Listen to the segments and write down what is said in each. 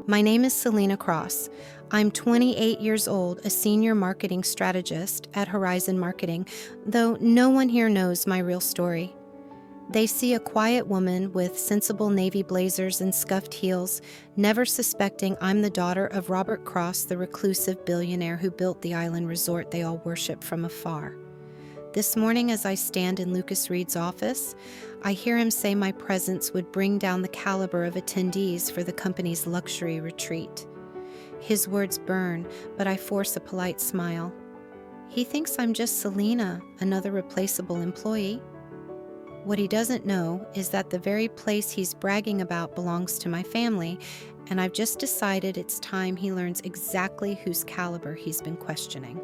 My name is Selena Cross. I'm 28 years old, a senior marketing strategist at Horizon Marketing, though no one here knows my real story. They see a quiet woman with sensible navy blazers and scuffed heels, never suspecting I'm the daughter of Robert Cross, the reclusive billionaire who built the island resort they all worship from afar. This morning, as I stand in Lucas Reed's office, I hear him say my presence would bring down the caliber of attendees for the company's luxury retreat. His words burn, but I force a polite smile. He thinks I'm just Selena, another replaceable employee. What he doesn't know is that the very place he's bragging about belongs to my family, and I've just decided it's time he learns exactly whose caliber he's been questioning.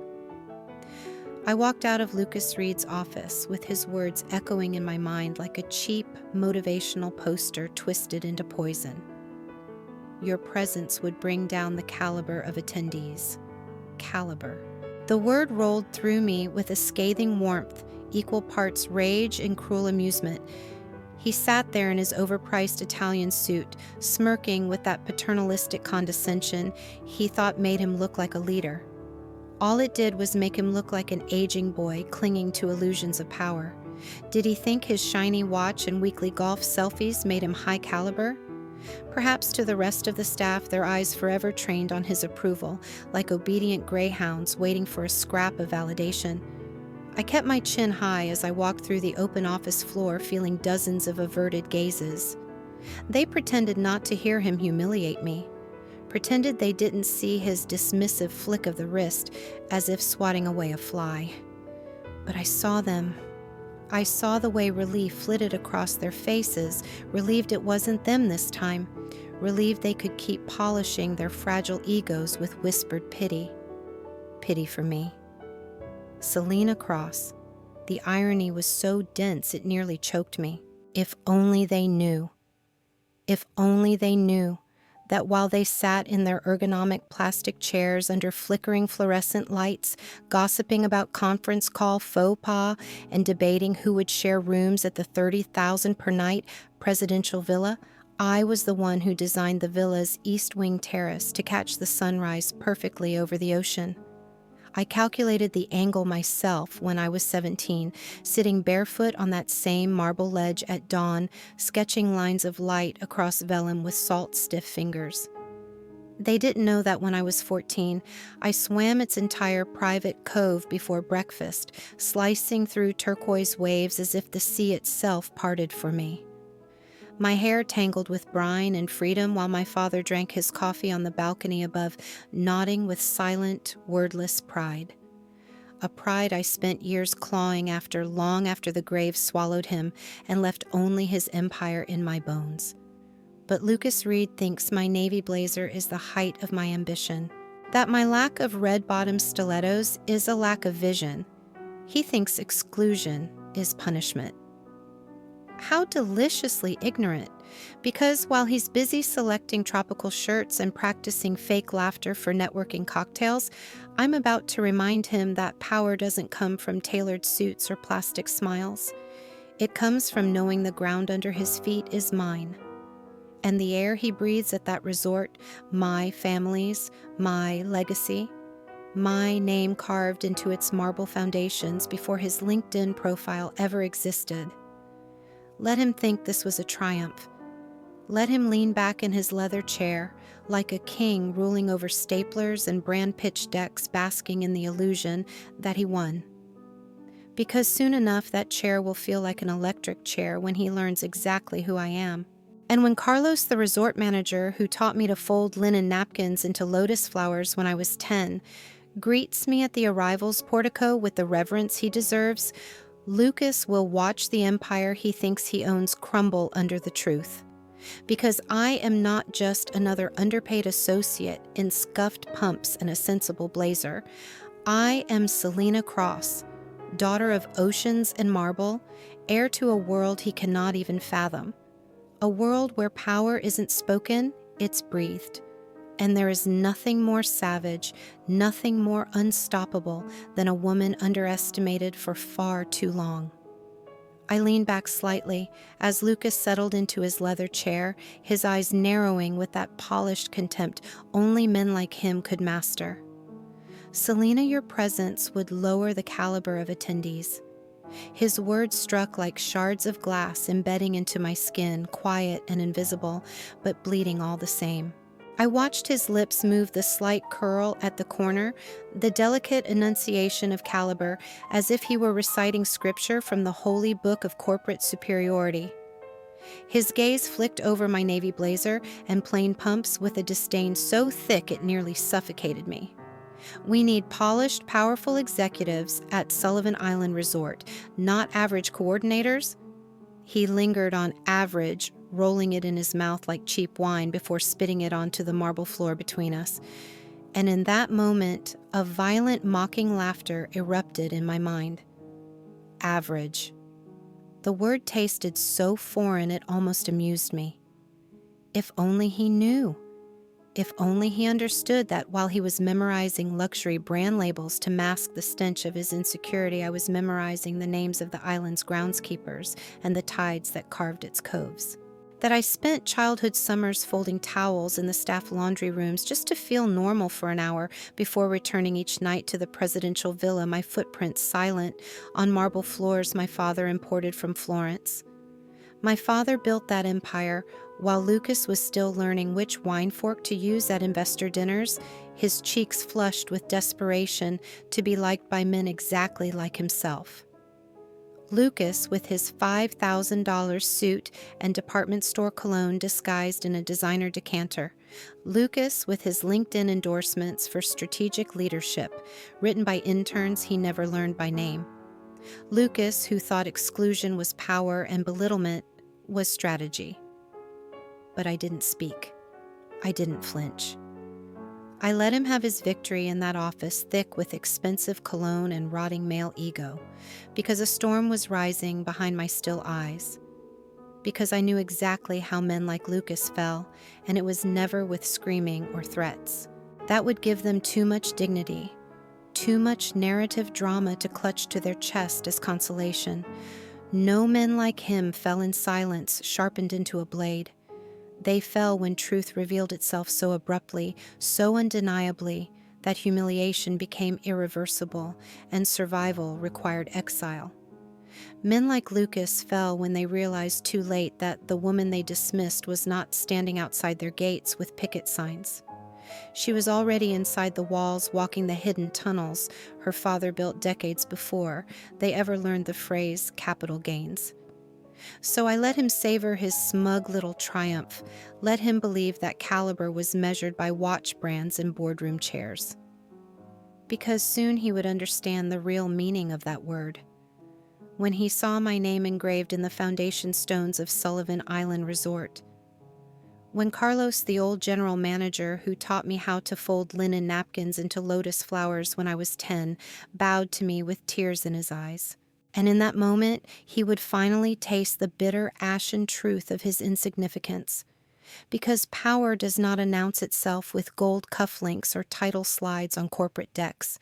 I walked out of Lucas Reed's office with his words echoing in my mind like a cheap, motivational poster twisted into poison. Your presence would bring down the caliber of attendees. Caliber. The word rolled through me with a scathing warmth, equal parts rage and cruel amusement. He sat there in his overpriced Italian suit, smirking with that paternalistic condescension he thought made him look like a leader. All it did was make him look like an aging boy clinging to illusions of power. Did he think his shiny watch and weekly golf selfies made him high caliber? Perhaps to the rest of the staff, their eyes forever trained on his approval, like obedient greyhounds waiting for a scrap of validation. I kept my chin high as I walked through the open office floor, feeling dozens of averted gazes. They pretended not to hear him humiliate me. Pretended they didn't see his dismissive flick of the wrist, as if swatting away a fly. But I saw them. I saw the way relief flitted across their faces, relieved it wasn't them this time, relieved they could keep polishing their fragile egos with whispered pity. Pity for me. Selena Cross. The irony was so dense it nearly choked me. If only they knew. If only they knew that while they sat in their ergonomic plastic chairs under flickering fluorescent lights, gossiping about conference call faux pas and debating who would share rooms at the $30,000 per night presidential villa, I was the one who designed the villa's east wing terrace to catch the sunrise perfectly over the ocean. I calculated the angle myself when I was 17, sitting barefoot on that same marble ledge at dawn, sketching lines of light across vellum with salt-stiff fingers. They didn't know that when I was 14, I swam its entire private cove before breakfast, slicing through turquoise waves as if the sea itself parted for me. My hair tangled with brine and freedom while my father drank his coffee on the balcony above, nodding with silent, wordless pride. A pride I spent years clawing after long after the grave swallowed him and left only his empire in my bones. But Lucas Reed thinks my navy blazer is the height of my ambition, that my lack of red-bottom stilettos is a lack of vision. He thinks exclusion is punishment. How deliciously ignorant, because while he's busy selecting tropical shirts and practicing fake laughter for networking cocktails, I'm about to remind him that power doesn't come from tailored suits or plastic smiles. It comes from knowing the ground under his feet is mine. And the air he breathes at that resort, my family's, my legacy, my name carved into its marble foundations before his LinkedIn profile ever existed. Let him think this was a triumph. Let him lean back in his leather chair, like a king ruling over staplers and brand pitch decks, basking in the illusion that he won. Because soon enough that chair will feel like an electric chair when he learns exactly who I am. And when Carlos, the resort manager who taught me to fold linen napkins into lotus flowers when I was 10, greets me at the arrivals portico with the reverence he deserves, Lucas will watch the empire he thinks he owns crumble under the truth. Because I am not just another underpaid associate in scuffed pumps and a sensible blazer. I am Selena Cross, daughter of oceans and marble, heir to a world he cannot even fathom. A world where power isn't spoken, it's breathed. And there is nothing more savage, nothing more unstoppable than a woman underestimated for far too long. I leaned back slightly as Lucas settled into his leather chair, his eyes narrowing with that polished contempt only men like him could master. Selena, your presence would lower the caliber of attendees. His words struck like shards of glass embedding into my skin, quiet and invisible, but bleeding all the same. I watched his lips move the slight curl at the corner, the delicate enunciation of caliber, as if he were reciting scripture from the holy book of corporate superiority. His gaze flicked over my navy blazer and plain pumps with a disdain so thick it nearly suffocated me. We need polished, powerful executives at Sullivan Island Resort, not average coordinators. He lingered on average, rolling it in his mouth like cheap wine before spitting it onto the marble floor between us. And in that moment, a violent, mocking laughter erupted in my mind. Average. The word tasted so foreign it almost amused me. If only he knew. If only he understood that while he was memorizing luxury brand labels to mask the stench of his insecurity, I was memorizing the names of the island's groundskeepers and the tides that carved its coves. That I spent childhood summers folding towels in the staff laundry rooms just to feel normal for an hour before returning each night to the presidential villa, my footprints silent on marble floors my father imported from Florence. My father built that empire while Lucas was still learning which wine fork to use at investor dinners, his cheeks flushed with desperation to be liked by men exactly like himself. Lucas, with his $5,000 suit and department store cologne disguised in a designer decanter. Lucas, with his LinkedIn endorsements for strategic leadership, written by interns he never learned by name. Lucas, who thought exclusion was power and belittlement was strategy. But I didn't speak. I didn't flinch. I let him have his victory in that office thick with expensive cologne and rotting male ego, because a storm was rising behind my still eyes. Because I knew exactly how men like Lucas fell, and it was never with screaming or threats. That would give them too much dignity, too much narrative drama to clutch to their chest as consolation. No men like him fell in silence, sharpened into a blade. They fell when truth revealed itself so abruptly, so undeniably, that humiliation became irreversible and survival required exile. Men like Lucas fell when they realized too late that the woman they dismissed was not standing outside their gates with picket signs. She was already inside the walls, walking the hidden tunnels her father built decades before they ever learned the phrase capital gains. So I let him savor his smug little triumph, let him believe that caliber was measured by watch brands and boardroom chairs. Because soon he would understand the real meaning of that word. When he saw my name engraved in the foundation stones of Sullivan Island Resort. When Carlos, the old general manager who taught me how to fold linen napkins into lotus flowers when I was 10, bowed to me with tears in his eyes. And in that moment, he would finally taste the bitter, ashen truth of his insignificance. Because power does not announce itself with gold cufflinks or title slides on corporate decks.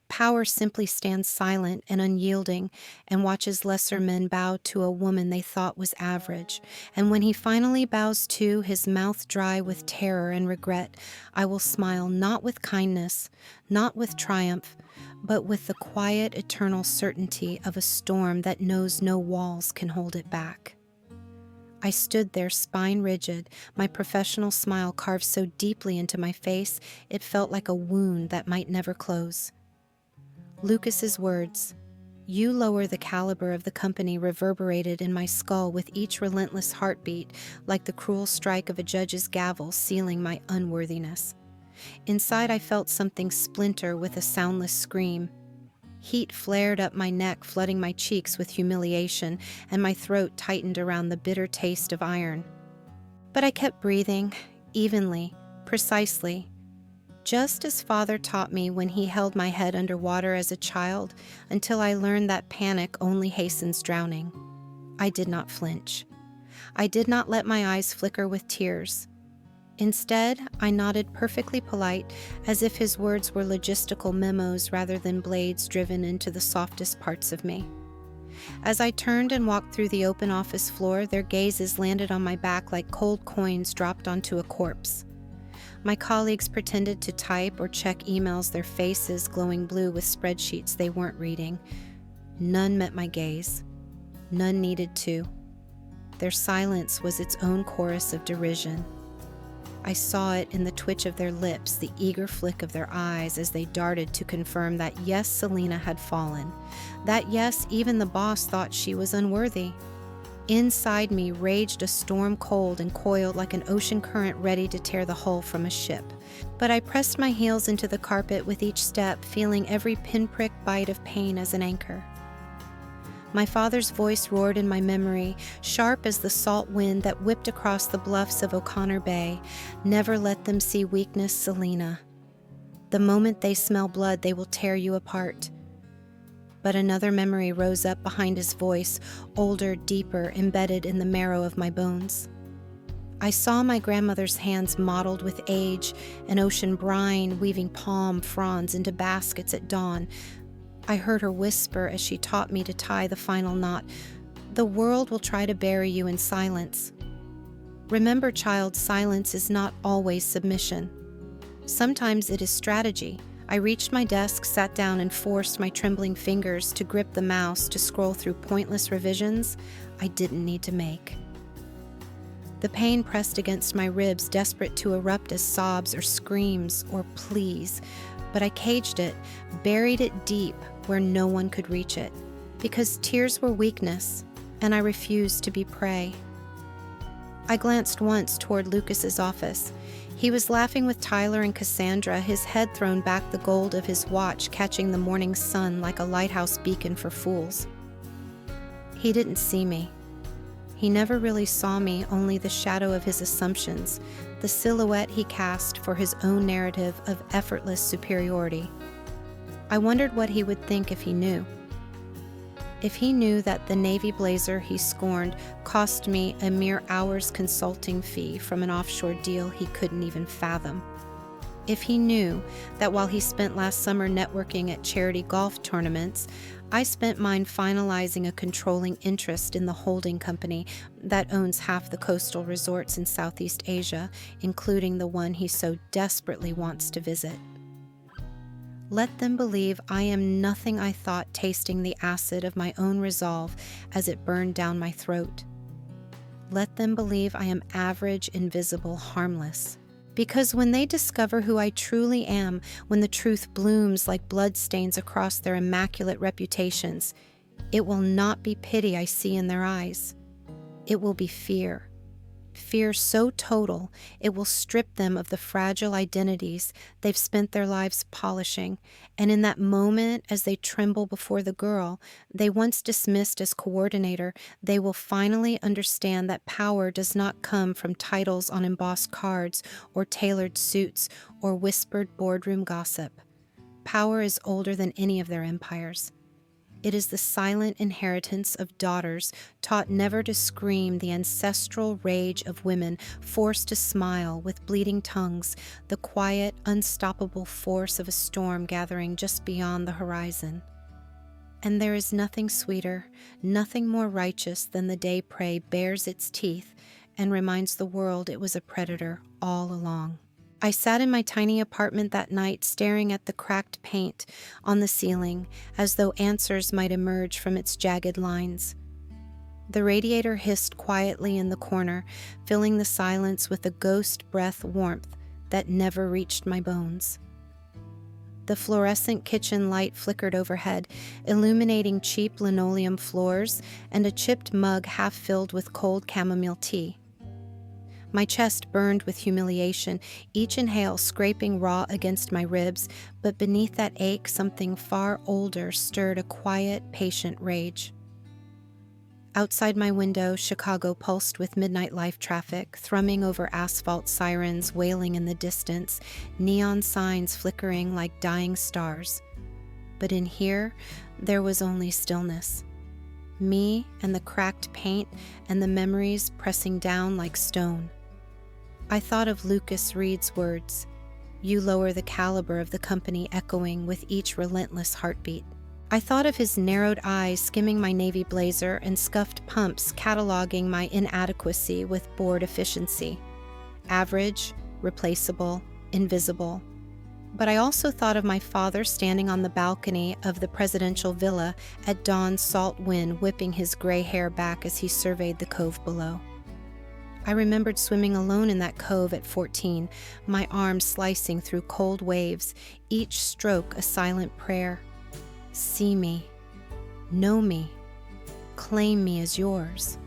Power simply stands silent and unyielding and watches lesser men bow to a woman they thought was average. And when he finally bows too, his mouth dry with terror and regret, I will smile not with kindness, not with triumph, but with the quiet, eternal certainty of a storm that knows no walls can hold it back. I stood there, spine rigid, my professional smile carved so deeply into my face it felt like a wound that might never close. Lucas's words, "You lower the caliber of the company," reverberated in my skull with each relentless heartbeat, like the cruel strike of a judge's gavel sealing my unworthiness. Inside I felt something splinter with a soundless scream. Heat flared up my neck, flooding my cheeks with humiliation, and my throat tightened around the bitter taste of iron. But I kept breathing, evenly, precisely, just as Father taught me when he held my head under water as a child, until I learned that panic only hastens drowning. I did not flinch. I did not let my eyes flicker with tears. Instead, I nodded perfectly polite, as if his words were logistical memos rather than blades driven into the softest parts of me. As I turned and walked through the open office floor, their gazes landed on my back like cold coins dropped onto a corpse. My colleagues pretended to type or check emails, their faces glowing blue with spreadsheets they weren't reading. None met my gaze. None needed to. Their silence was its own chorus of derision. I saw it in the twitch of their lips, the eager flick of their eyes as they darted to confirm that yes, Selena had fallen. That yes, even the boss thought she was unworthy. Inside me raged a storm cold and coiled like an ocean current ready to tear the hull from a ship. But I pressed my heels into the carpet with each step, feeling every pinprick bite of pain as an anchor. My father's voice roared in my memory, sharp as the salt wind that whipped across the bluffs of O'Connor Bay. Never let them see weakness, Selena. The moment they smell blood, they will tear you apart. But another memory rose up behind his voice, older, deeper, embedded in the marrow of my bones. I saw my grandmother's hands mottled with age, an ocean brine weaving palm fronds into baskets at dawn. I heard her whisper as she taught me to tie the final knot. The world will try to bury you in silence. Remember, child, silence is not always submission. Sometimes it is strategy. I reached my desk, sat down, and forced my trembling fingers to grip the mouse to scroll through pointless revisions I didn't need to make. The pain pressed against my ribs, desperate to erupt as sobs or screams or pleas. But I caged it, buried it deep where no one could reach it, because tears were weakness, and I refused to be prey. I glanced once toward Lucas's office. He was laughing with Tyler and Cassandra, his head thrown back, the gold of his watch catching the morning sun like a lighthouse beacon for fools. He didn't see me. He never really saw me, only the shadow of his assumptions, the silhouette he cast for his own narrative of effortless superiority. I wondered what he would think if he knew. If he knew that the navy blazer he scorned cost me a mere hour's consulting fee from an offshore deal he couldn't even fathom. If he knew that while he spent last summer networking at charity golf tournaments, I spent mine finalizing a controlling interest in the holding company that owns half the coastal resorts in Southeast Asia, including the one he so desperately wants to visit. Let them believe I am nothing I thought, tasting the acid of my own resolve as it burned down my throat. Let them believe I am average, invisible, harmless. Because when they discover who I truly am, when the truth blooms like bloodstains across their immaculate reputations, it will not be pity I see in their eyes. It will be fear. Fear so total, it will strip them of the fragile identities they've spent their lives polishing, and in that moment, as they tremble before the girl they once dismissed as coordinator, they will finally understand that power does not come from titles on embossed cards or tailored suits or whispered boardroom gossip. Power is older than any of their empires. It is the silent inheritance of daughters taught never to scream, the ancestral rage of women forced to smile with bleeding tongues, the quiet, unstoppable force of a storm gathering just beyond the horizon. And there is nothing sweeter, nothing more righteous than the day prey bares its teeth and reminds the world it was a predator all along. I sat in my tiny apartment that night, staring at the cracked paint on the ceiling, as though answers might emerge from its jagged lines. The radiator hissed quietly in the corner, filling the silence with a ghost breath warmth that never reached my bones. The fluorescent kitchen light flickered overhead, illuminating cheap linoleum floors and a chipped mug half filled with cold chamomile tea. My chest burned with humiliation, each inhale scraping raw against my ribs, but beneath that ache, something far older stirred a quiet, patient rage. Outside my window, Chicago pulsed with midnight life traffic, thrumming over asphalt sirens wailing in the distance, neon signs flickering like dying stars. But in here, there was only stillness. Me and the cracked paint and the memories pressing down like stone. I thought of Lucas Reed's words, "You lower the caliber of the company," echoing with each relentless heartbeat. I thought of his narrowed eyes skimming my navy blazer and scuffed pumps cataloging my inadequacy with bored efficiency. Average, replaceable, invisible. But I also thought of my father standing on the balcony of the presidential villa at dawn's salt wind whipping his gray hair back as he surveyed the cove below. I remembered swimming alone in that cove at 14, my arms slicing through cold waves, each stroke a silent prayer. See me, know me, claim me as yours.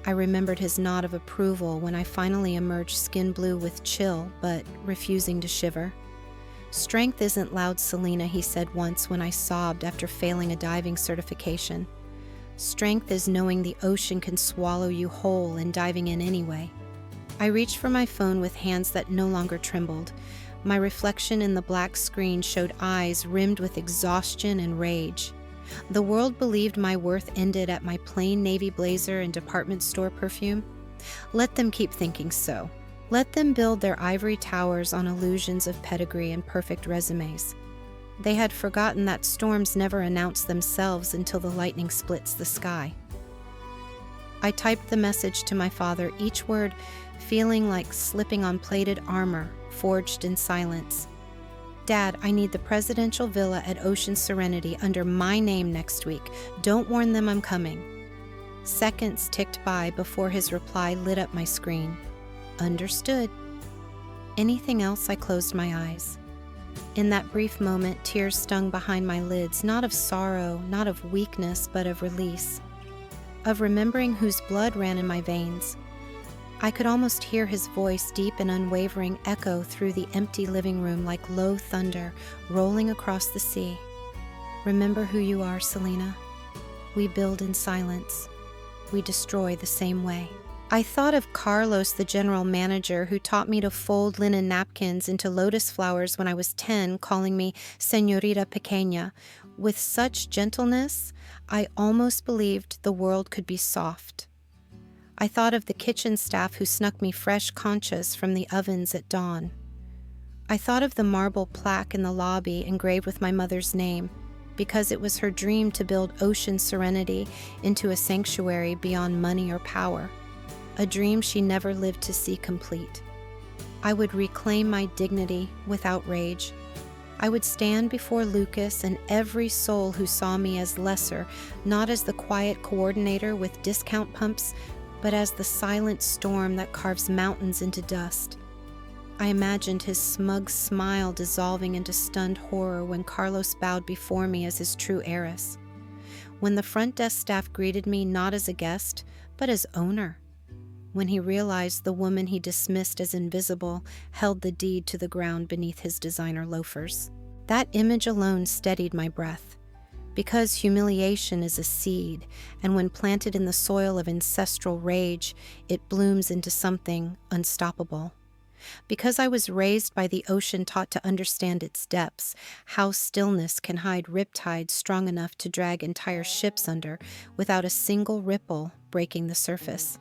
I remembered his nod of approval when I finally emerged skin blue with chill, but refusing to shiver. Strength isn't loud, Selena, he said once when I sobbed after failing a diving certification. Strength is knowing the ocean can swallow you whole and diving in anyway. I reached for my phone with hands that no longer trembled. My reflection in the black screen showed eyes rimmed with exhaustion and rage. The world believed my worth ended at my plain navy blazer and department store perfume. Let them keep thinking so. Let them build their ivory towers on illusions of pedigree and perfect resumes. They had forgotten that storms never announce themselves until the lightning splits the sky. I typed the message to my father, each word feeling like slipping on plated armor, forged in silence. Dad, I need the presidential villa at Ocean Serenity under my name next week. Don't warn them I'm coming. Seconds ticked by before his reply lit up my screen. Understood. Anything else, I closed my eyes. In that brief moment, tears stung behind my lids, not of sorrow, not of weakness, but of release. Of remembering whose blood ran in my veins. I could almost hear his voice, deep and unwavering, echo through the empty living room like low thunder rolling across the sea. Remember who you are, Selena. We build in silence. We destroy the same way. I thought of Carlos, the general manager, who taught me to fold linen napkins into lotus flowers when I was 10, calling me Señorita Pequeña. With such gentleness, I almost believed the world could be soft. I thought of the kitchen staff who snuck me fresh conchas from the ovens at dawn. I thought of the marble plaque in the lobby engraved with my mother's name, because it was her dream to build Ocean Serenity into a sanctuary beyond money or power, a dream she never lived to see complete. I would reclaim my dignity without rage. I would stand before Lucas and every soul who saw me as lesser, not as the quiet coordinator with discount pumps, but as the silent storm that carves mountains into dust. I imagined his smug smile dissolving into stunned horror when Carlos bowed before me as his true heiress. When the front desk staff greeted me not as a guest, but as owner. When he realized the woman he dismissed as invisible held the deed to the ground beneath his designer loafers. That image alone steadied my breath. Because humiliation is a seed, and when planted in the soil of ancestral rage, it blooms into something unstoppable. Because I was raised by the ocean taught to understand its depths, how stillness can hide riptides strong enough to drag entire ships under without a single ripple breaking the surface.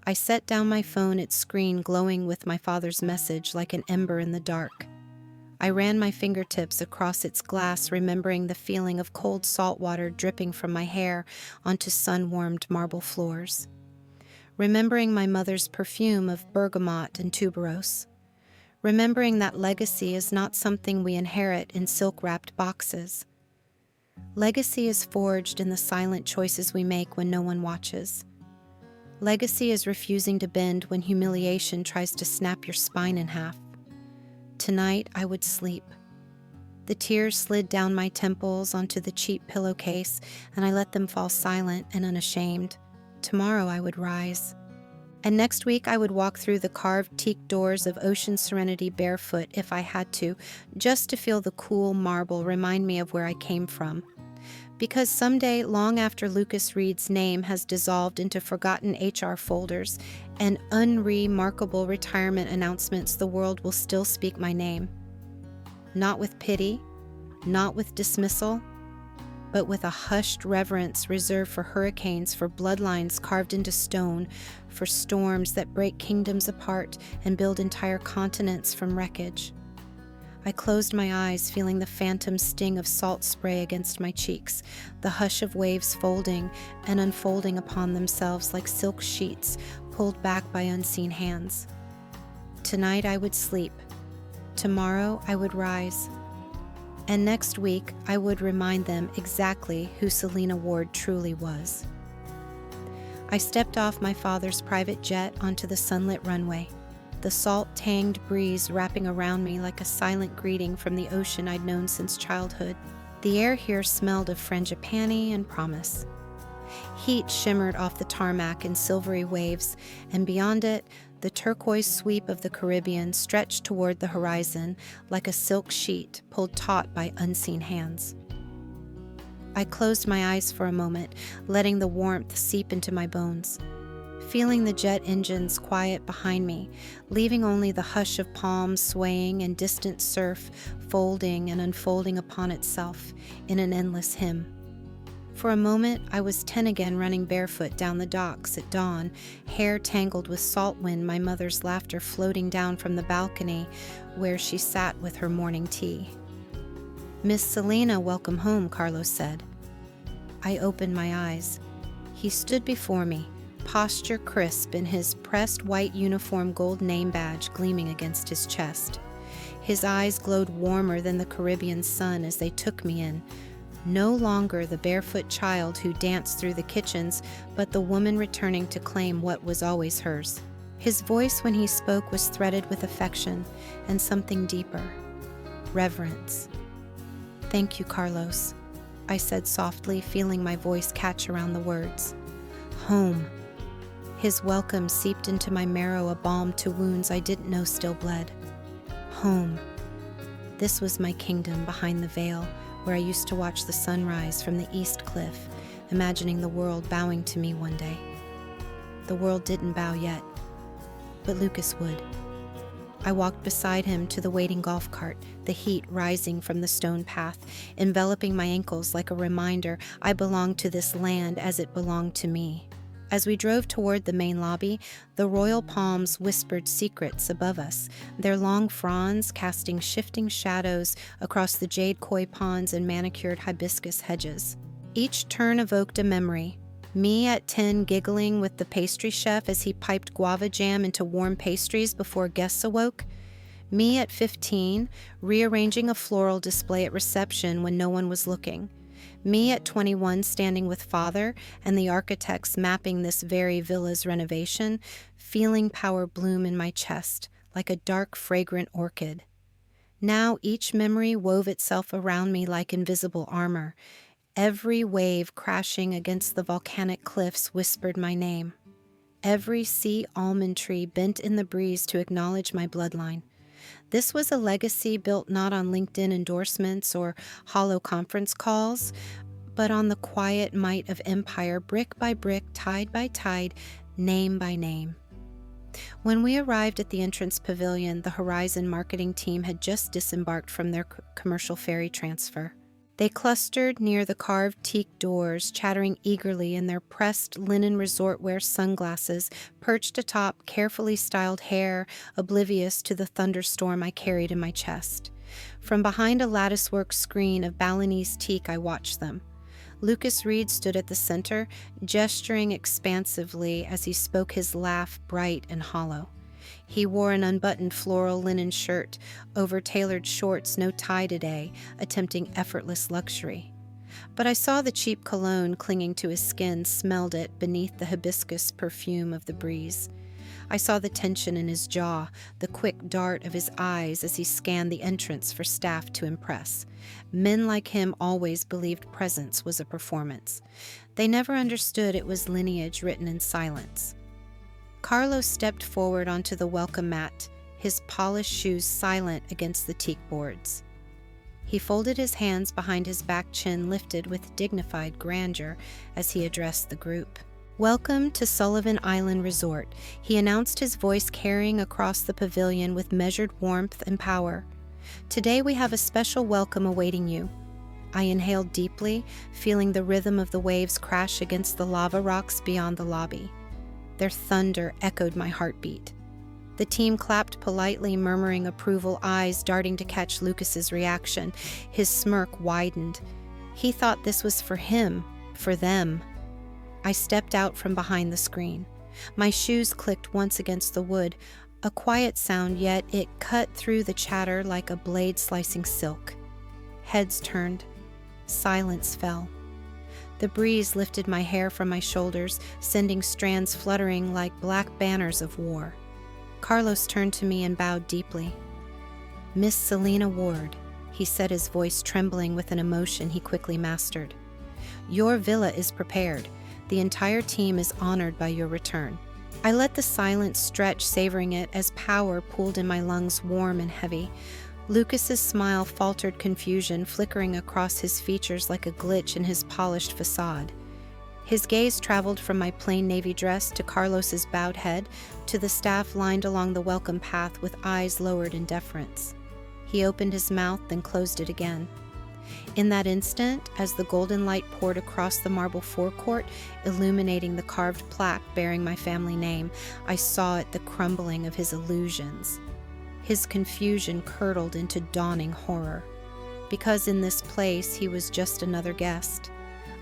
I set down my phone, its screen glowing with my father's message like an ember in the dark. I ran my fingertips across its glass, remembering the feeling of cold salt water dripping from my hair onto sun-warmed marble floors. Remembering my mother's perfume of bergamot and tuberose. Remembering that legacy is not something we inherit in silk-wrapped boxes. Legacy is forged in the silent choices we make when no one watches. Legacy is refusing to bend when humiliation tries to snap your spine in half. Tonight, I would sleep. The tears slid down my temples onto the cheap pillowcase, and I let them fall silent and unashamed. Tomorrow, I would rise. And next week, I would walk through the carved teak doors of Ocean Serenity barefoot if I had to, just to feel the cool marble remind me of where I came from. Because someday, long after Lucas Reed's name has dissolved into forgotten HR folders and unremarkable retirement announcements, the world will still speak my name. Not with pity, not with dismissal, but with a hushed reverence reserved for hurricanes, for bloodlines carved into stone, for storms that break kingdoms apart and build entire continents from wreckage. I closed my eyes, feeling the phantom sting of salt spray against my cheeks, the hush of waves folding and unfolding upon themselves like silk sheets pulled back by unseen hands. Tonight I would sleep. Tomorrow I would rise. And next week I would remind them exactly who Selena Ward truly was. I stepped off my father's private jet onto the sunlit runway, the salt-tanged breeze wrapping around me like a silent greeting from the ocean I'd known since childhood. The air here smelled of frangipani and promise. Heat shimmered off the tarmac in silvery waves, and beyond it, the turquoise sweep of the Caribbean stretched toward the horizon like a silk sheet pulled taut by unseen hands. I closed my eyes for a moment, letting the warmth seep into my bones. Feeling the jet engines quiet behind me, leaving only the hush of palms swaying and distant surf folding and unfolding upon itself in an endless hymn. For a moment, I was 10 again, running barefoot down the docks at dawn, hair tangled with salt wind, my mother's laughter floating down from the balcony where she sat with her morning tea. "Miss Selena, welcome home," Carlos said. I opened my eyes. He stood before me, posture crisp in his pressed white uniform, gold name badge gleaming against his chest. His eyes glowed warmer than the Caribbean sun as they took me in. No longer the barefoot child who danced through the kitchens, but the woman returning to claim what was always hers. His voice when he spoke was threaded with affection and something deeper, reverence. "Thank you, Carlos," I said softly, feeling my voice catch around the words. "Home." His welcome seeped into my marrow, a balm to wounds I didn't know still bled. Home. This was my kingdom behind the veil, where I used to watch the sunrise from the east cliff, imagining the world bowing to me one day. The world didn't bow yet, but Lucas would. I walked beside him to the waiting golf cart, the heat rising from the stone path, enveloping my ankles like a reminder I belonged to this land as it belonged to me. As we drove toward the main lobby, the royal palms whispered secrets above us, their long fronds casting shifting shadows across the jade koi ponds and manicured hibiscus hedges. Each turn evoked a memory. Me at 10 giggling with the pastry chef as he piped guava jam into warm pastries before guests awoke. Me at 15 rearranging a floral display at reception when no one was looking. Me at 21 standing with father and the architects mapping this very villa's renovation, feeling power bloom in my chest like a dark, fragrant orchid. Now each memory wove itself around me like invisible armor. Every wave crashing against the volcanic cliffs whispered my name. Every sea almond tree bent in the breeze to acknowledge my bloodline. This was a legacy built not on LinkedIn endorsements or hollow conference calls, but on the quiet might of empire, brick by brick, tide by tide, name by name. When we arrived at the entrance pavilion, the Horizon marketing team had just disembarked from their commercial ferry transfer. They clustered near the carved teak doors, chattering eagerly in their pressed linen resort-wear sunglasses, perched atop carefully styled hair, oblivious to the thunderstorm I carried in my chest. From behind a latticework screen of Balinese teak, I watched them. Lucas Reed stood at the center, gesturing expansively as he spoke, his laugh bright and hollow. He wore an unbuttoned floral linen shirt over tailored shorts, no tie today, attempting effortless luxury. But I saw the cheap cologne clinging to his skin, smelled it beneath the hibiscus perfume of the breeze. I saw the tension in his jaw, the quick dart of his eyes as he scanned the entrance for staff to impress. Men like him always believed presence was a performance. They never understood it was lineage written in silence. Carlos stepped forward onto the welcome mat, his polished shoes silent against the teak boards. He folded his hands behind his back, chin lifted with dignified grandeur as he addressed the group. "Welcome to Sullivan Island Resort," he announced, his voice carrying across the pavilion with measured warmth and power. "Today we have a special welcome awaiting you." I inhaled deeply, feeling the rhythm of the waves crash against the lava rocks beyond the lobby. Their thunder echoed my heartbeat. The team clapped politely, murmuring approval, eyes darting to catch Lucas's reaction. His smirk widened. He thought this was for him, for them. I stepped out from behind the screen. My shoes clicked once against the wood, a quiet sound, yet it cut through the chatter like a blade slicing silk. Heads turned. Silence fell. The breeze lifted my hair from my shoulders, sending strands fluttering like black banners of war. Carlos turned to me and bowed deeply. "Miss Selena Ward," he said, his voice trembling with an emotion he quickly mastered. "Your villa is prepared. The entire team is honored by your return." I let the silence stretch, savoring it as power pooled in my lungs, warm and heavy. Lucas's smile faltered, confusion flickering across his features like a glitch in his polished facade. His gaze traveled from my plain navy dress to Carlos's bowed head to the staff lined along the welcome path with eyes lowered in deference. He opened his mouth, then closed it again. In that instant, as the golden light poured across the marble forecourt, illuminating the carved plaque bearing my family name, I saw it, the crumbling of his illusions. His confusion curdled into dawning horror, because in this place he was just another guest,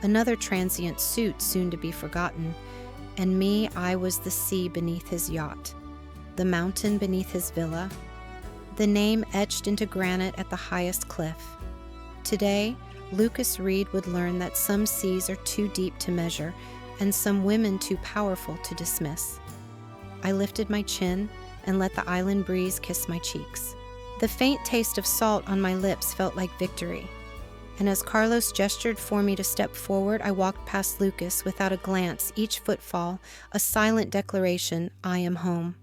another transient suit soon to be forgotten, and me, I was the sea beneath his yacht, the mountain beneath his villa, the name etched into granite at the highest cliff. Today, Lucas Reed would learn that some seas are too deep to measure, and some women too powerful to dismiss. I lifted my chin and let the island breeze kiss my cheeks. The faint taste of salt on my lips felt like victory, and as Carlos gestured for me to step forward, I walked past Lucas without a glance, each footfall a silent declaration, "I am home."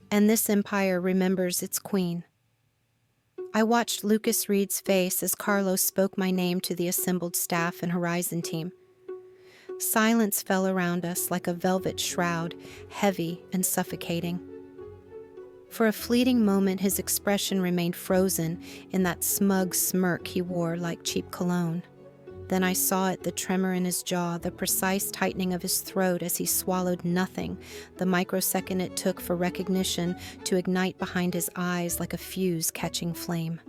And this empire remembers its queen. I watched Lucas Reed's face as Carlos spoke my name to the assembled staff and Horizon team. Silence fell around us like a velvet shroud, heavy and suffocating. For a fleeting moment, his expression remained frozen in that smug smirk he wore like cheap cologne. Then I saw it, the tremor in his jaw, the precise tightening of his throat as he swallowed nothing, the microsecond it took for recognition to ignite behind his eyes like a fuse catching flame.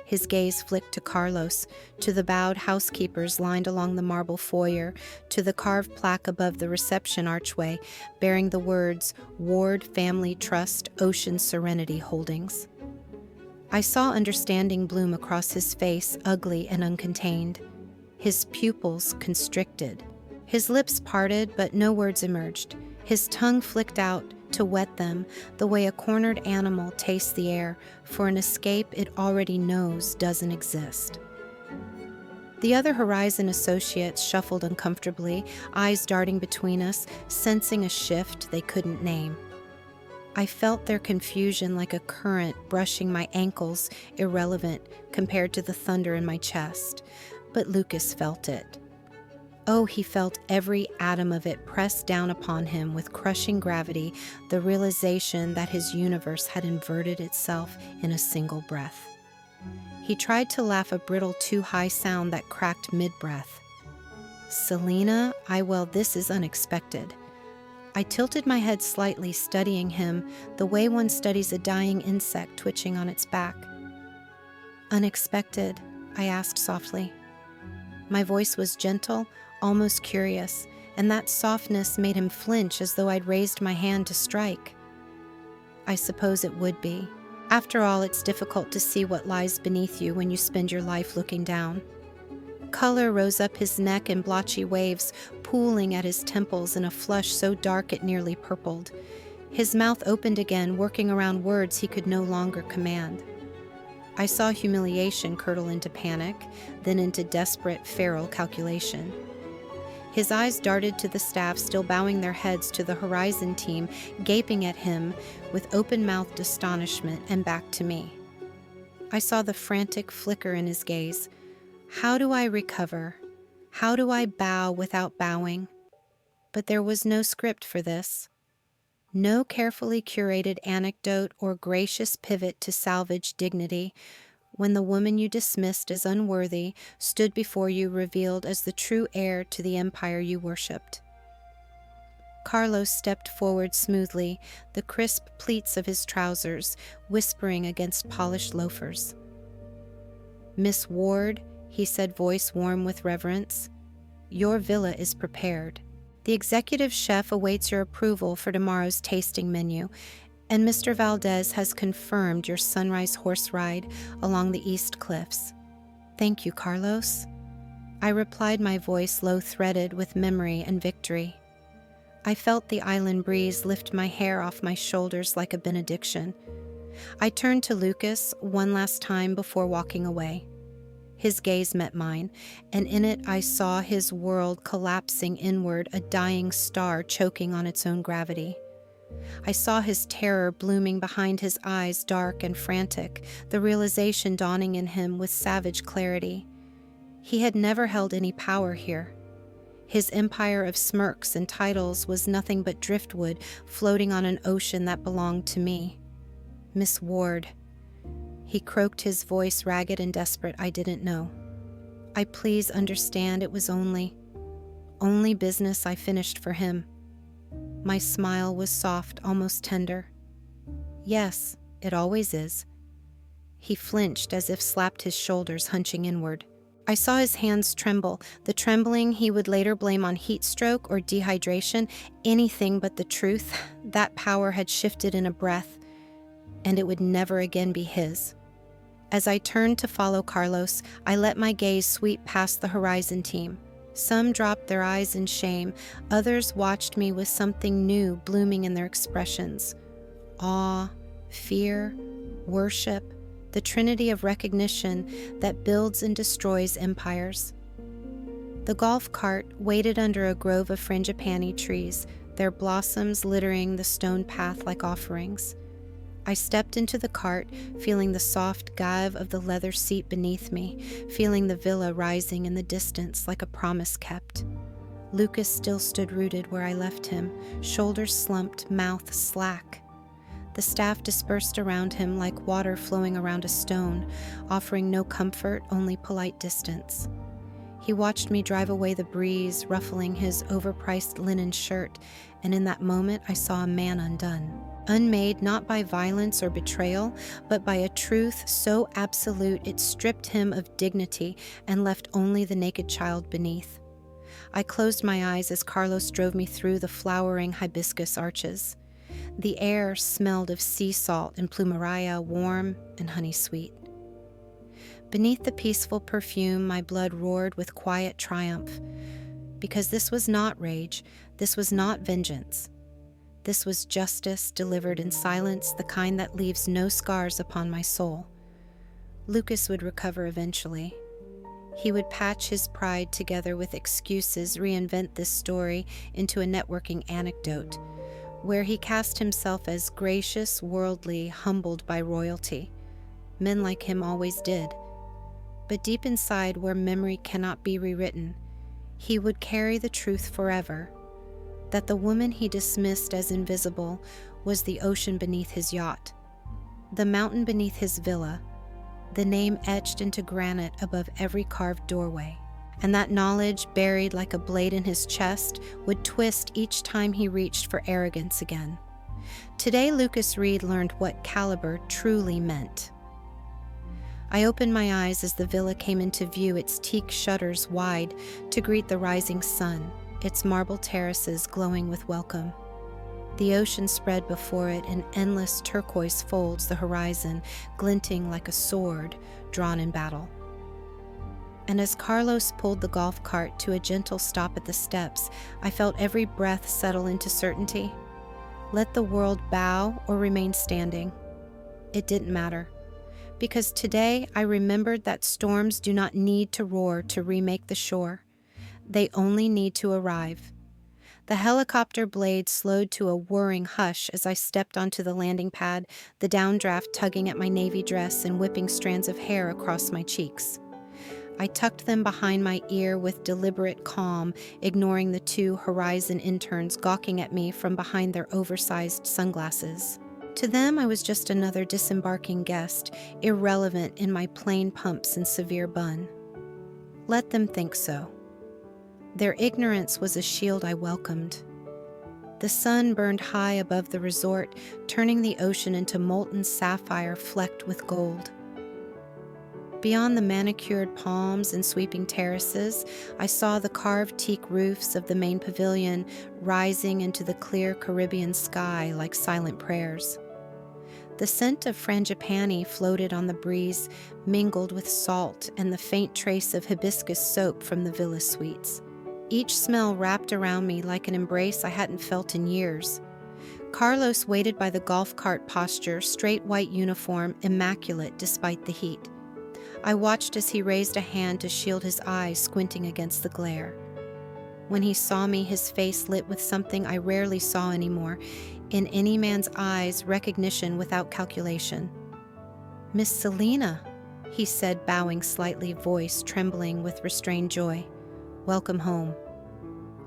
His gaze flicked to Carlos, to the bowed housekeepers lined along the marble foyer, to the carved plaque above the reception archway, bearing the words, "Ward Family Trust, Ocean Serenity Holdings." I saw understanding bloom across his face, ugly and uncontained. His pupils constricted. His lips parted, but no words emerged. His tongue flicked out to wet them, the way a cornered animal tastes the air for an escape it already knows doesn't exist. The other Horizon associates shuffled uncomfortably, eyes darting between us, sensing a shift they couldn't name. I felt their confusion like a current brushing my ankles, irrelevant compared to the thunder in my chest. But Lucas felt it. Oh, he felt every atom of it pressed down upon him with crushing gravity, the realization that his universe had inverted itself in a single breath. He tried to laugh, a brittle, too high sound that cracked mid-breath. "Selena, well, this is unexpected." I tilted my head slightly, studying him the way one studies a dying insect twitching on its back. "Unexpected?" I asked softly. My voice was gentle, almost curious, and that softness made him flinch as though I'd raised my hand to strike. "I suppose it would be. After all, it's difficult to see what lies beneath you when you spend your life looking down." Color rose up his neck in blotchy waves, pooling at his temples in a flush so dark it nearly purpled. His mouth opened again, working around words he could no longer command. I saw humiliation curdle into panic, then into desperate, feral calculation. His eyes darted to the staff, still bowing their heads to the Horizon team, gaping at him with open-mouthed astonishment, and back to me. I saw the frantic flicker in his gaze. How do I recover? How do I bow without bowing? But there was no script for this. No carefully curated anecdote or gracious pivot to salvage dignity when the woman you dismissed as unworthy stood before you revealed as the true heir to the empire you worshipped. Carlos stepped forward smoothly, the crisp pleats of his trousers whispering against polished loafers. "Miss Ward," he said, voice warm with reverence, "your villa is prepared. The executive chef awaits your approval for tomorrow's tasting menu, and Mr. Valdez has confirmed your sunrise horse ride along the East Cliffs." "Thank you, Carlos," I replied, my voice low-threaded with memory and victory. I felt the island breeze lift my hair off my shoulders like a benediction. I turned to Lucas one last time before walking away. His gaze met mine, and in it I saw his world collapsing inward, a dying star choking on its own gravity. I saw his terror blooming behind his eyes, dark and frantic, the realization dawning in him with savage clarity. He had never held any power here. His empire of smirks and titles was nothing but driftwood floating on an ocean that belonged to me. "Miss Ward," he croaked, his voice ragged and desperate. I didn't know. "I please understand it was only business I finished for him." My smile was soft, almost tender. "Yes, it always is." He flinched as if slapped, his shoulders hunching inward. I saw his hands tremble, the trembling he would later blame on heat stroke or dehydration, anything but the truth. That power had shifted in a breath, and it would never again be his. As I turned to follow Carlos, I let my gaze sweep past the Horizon team. Some dropped their eyes in shame, others watched me with something new blooming in their expressions. Awe, fear, worship, the trinity of recognition that builds and destroys empires. The golf cart waited under a grove of frangipani trees, their blossoms littering the stone path like offerings. I stepped into the cart, feeling the soft gave of the leather seat beneath me, feeling the villa rising in the distance like a promise kept. Lucas still stood rooted where I left him, shoulders slumped, mouth slack. The staff dispersed around him like water flowing around a stone, offering no comfort, only polite distance. He watched me drive away the breeze, ruffling his overpriced linen shirt, and in that moment I saw a man undone. Unmade not by violence or betrayal, but by a truth so absolute it stripped him of dignity and left only the naked child beneath. I closed my eyes as Carlos drove me through the flowering hibiscus arches. The air smelled of sea salt and plumeria, warm and honey-sweet. Beneath the peaceful perfume, my blood roared with quiet triumph, because this was not rage, this was not vengeance. This was justice delivered in silence, the kind that leaves no scars upon my soul. Lucas would recover eventually. He would patch his pride together with excuses, reinvent this story into a networking anecdote, where he cast himself as gracious, worldly, humbled by royalty. Men like him always did. But deep inside, where memory cannot be rewritten, he would carry the truth forever, that the woman he dismissed as invisible was the ocean beneath his yacht, the mountain beneath his villa, the name etched into granite above every carved doorway. And that knowledge, buried like a blade in his chest, would twist each time he reached for arrogance again. Today, Lucas Reed learned what caliber truly meant. I opened my eyes as the villa came into view, its teak shutters wide to greet the rising sun, its marble terraces glowing with welcome. The ocean spread before it in endless turquoise folds, the horizon glinting like a sword drawn in battle. And as Carlos pulled the golf cart to a gentle stop at the steps, I felt every breath settle into certainty. Let the world bow or remain standing. It didn't matter. Because today I remembered that storms do not need to roar to remake the shore. They only need to arrive. The helicopter blade slowed to a whirring hush as I stepped onto the landing pad, the downdraft tugging at my navy dress and whipping strands of hair across my cheeks. I tucked them behind my ear with deliberate calm, ignoring the two Horizon interns gawking at me from behind their oversized sunglasses. To them, I was just another disembarking guest, irrelevant in my plain pumps and severe bun. Let them think so. Their ignorance was a shield I welcomed. The sun burned high above the resort, turning the ocean into molten sapphire flecked with gold. Beyond the manicured palms and sweeping terraces, I saw the carved teak roofs of the main pavilion rising into the clear Caribbean sky like silent prayers. The scent of frangipani floated on the breeze, mingled with salt and the faint trace of hibiscus soap from the villa suites. Each smell wrapped around me like an embrace I hadn't felt in years. Carlos waited by the golf cart posture, straight white uniform, immaculate despite the heat. I watched as he raised a hand to shield his eyes, squinting against the glare. When he saw me, his face lit with something I rarely saw anymore. In any man's eyes, recognition without calculation. "Miss Selena," he said, bowing slightly, voice trembling with restrained joy. "Welcome home."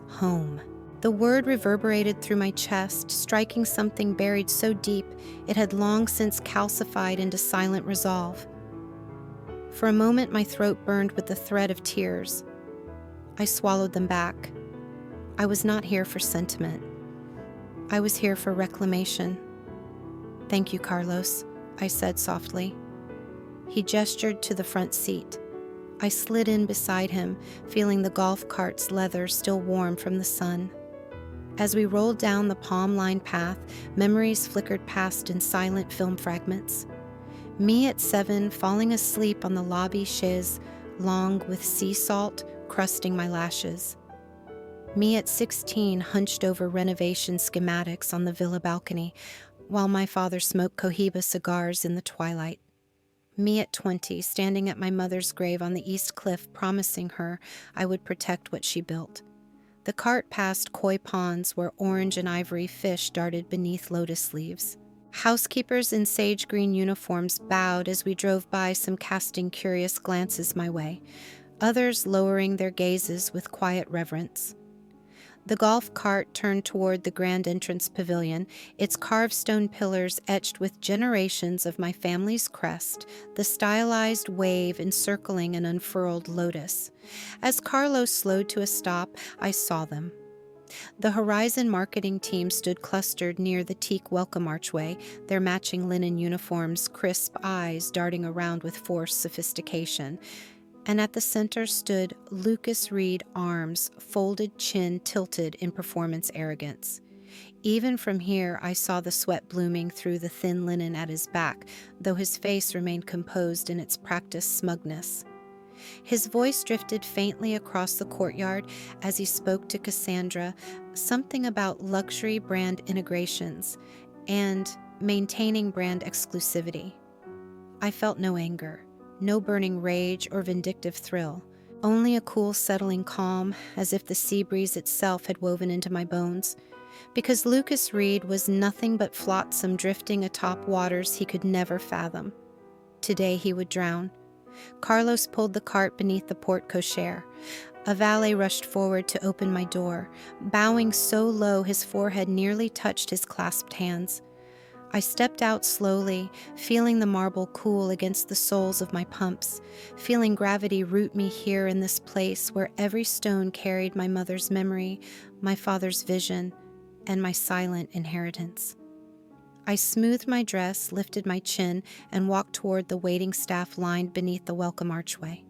Home. The word reverberated through my chest, striking something buried so deep it had long since calcified into silent resolve. For a moment, my throat burned with the threat of tears. I swallowed them back. I was not here for sentiment. I was here for reclamation. "Thank you, Carlos," I said softly. He gestured to the front seat. I slid in beside him, feeling the golf cart's leather still warm from the sun. As we rolled down the palm-lined path, memories flickered past in silent film fragments. Me at 7, falling asleep on the lobby chaise longue with sea salt crusting my lashes. Me at 16, hunched over renovation schematics on the villa balcony, while my father smoked Cohiba cigars in the twilight. Me at 20, standing at my mother's grave on the East Cliff, promising her I would protect what she built. The cart passed koi ponds where orange and ivory fish darted beneath lotus leaves. Housekeepers in sage green uniforms bowed as we drove by, some casting curious glances my way, others lowering their gazes with quiet reverence. The golf cart turned toward the grand entrance pavilion, its carved stone pillars etched with generations of my family's crest, the stylized wave encircling an unfurled lotus. As Carlos slowed to a stop, I saw them. The Horizon marketing team stood clustered near the teak welcome archway, their matching linen uniforms, crisp eyes darting around with forced sophistication. And at the center stood Lucas Reed, arms, folded chin tilted in performance arrogance. Even from here, I saw the sweat blooming through the thin linen at his back, though his face remained composed in its practiced smugness. His voice drifted faintly across the courtyard as he spoke to Cassandra, something about luxury brand integrations and maintaining brand exclusivity. I felt no anger, no burning rage or vindictive thrill, only a cool, settling calm, as if the sea breeze itself had woven into my bones. Because Lucas Reed was nothing but flotsam drifting atop waters he could never fathom. Today he would drown. Carlos pulled the cart beneath the porte cochere. A valet rushed forward to open my door, bowing so low his forehead nearly touched his clasped hands. I stepped out slowly, feeling the marble cool against the soles of my pumps, feeling gravity root me here in this place where every stone carried my mother's memory, my father's vision, and my silent inheritance. I smoothed my dress, lifted my chin, and walked toward the waiting staff lined beneath the welcome archway.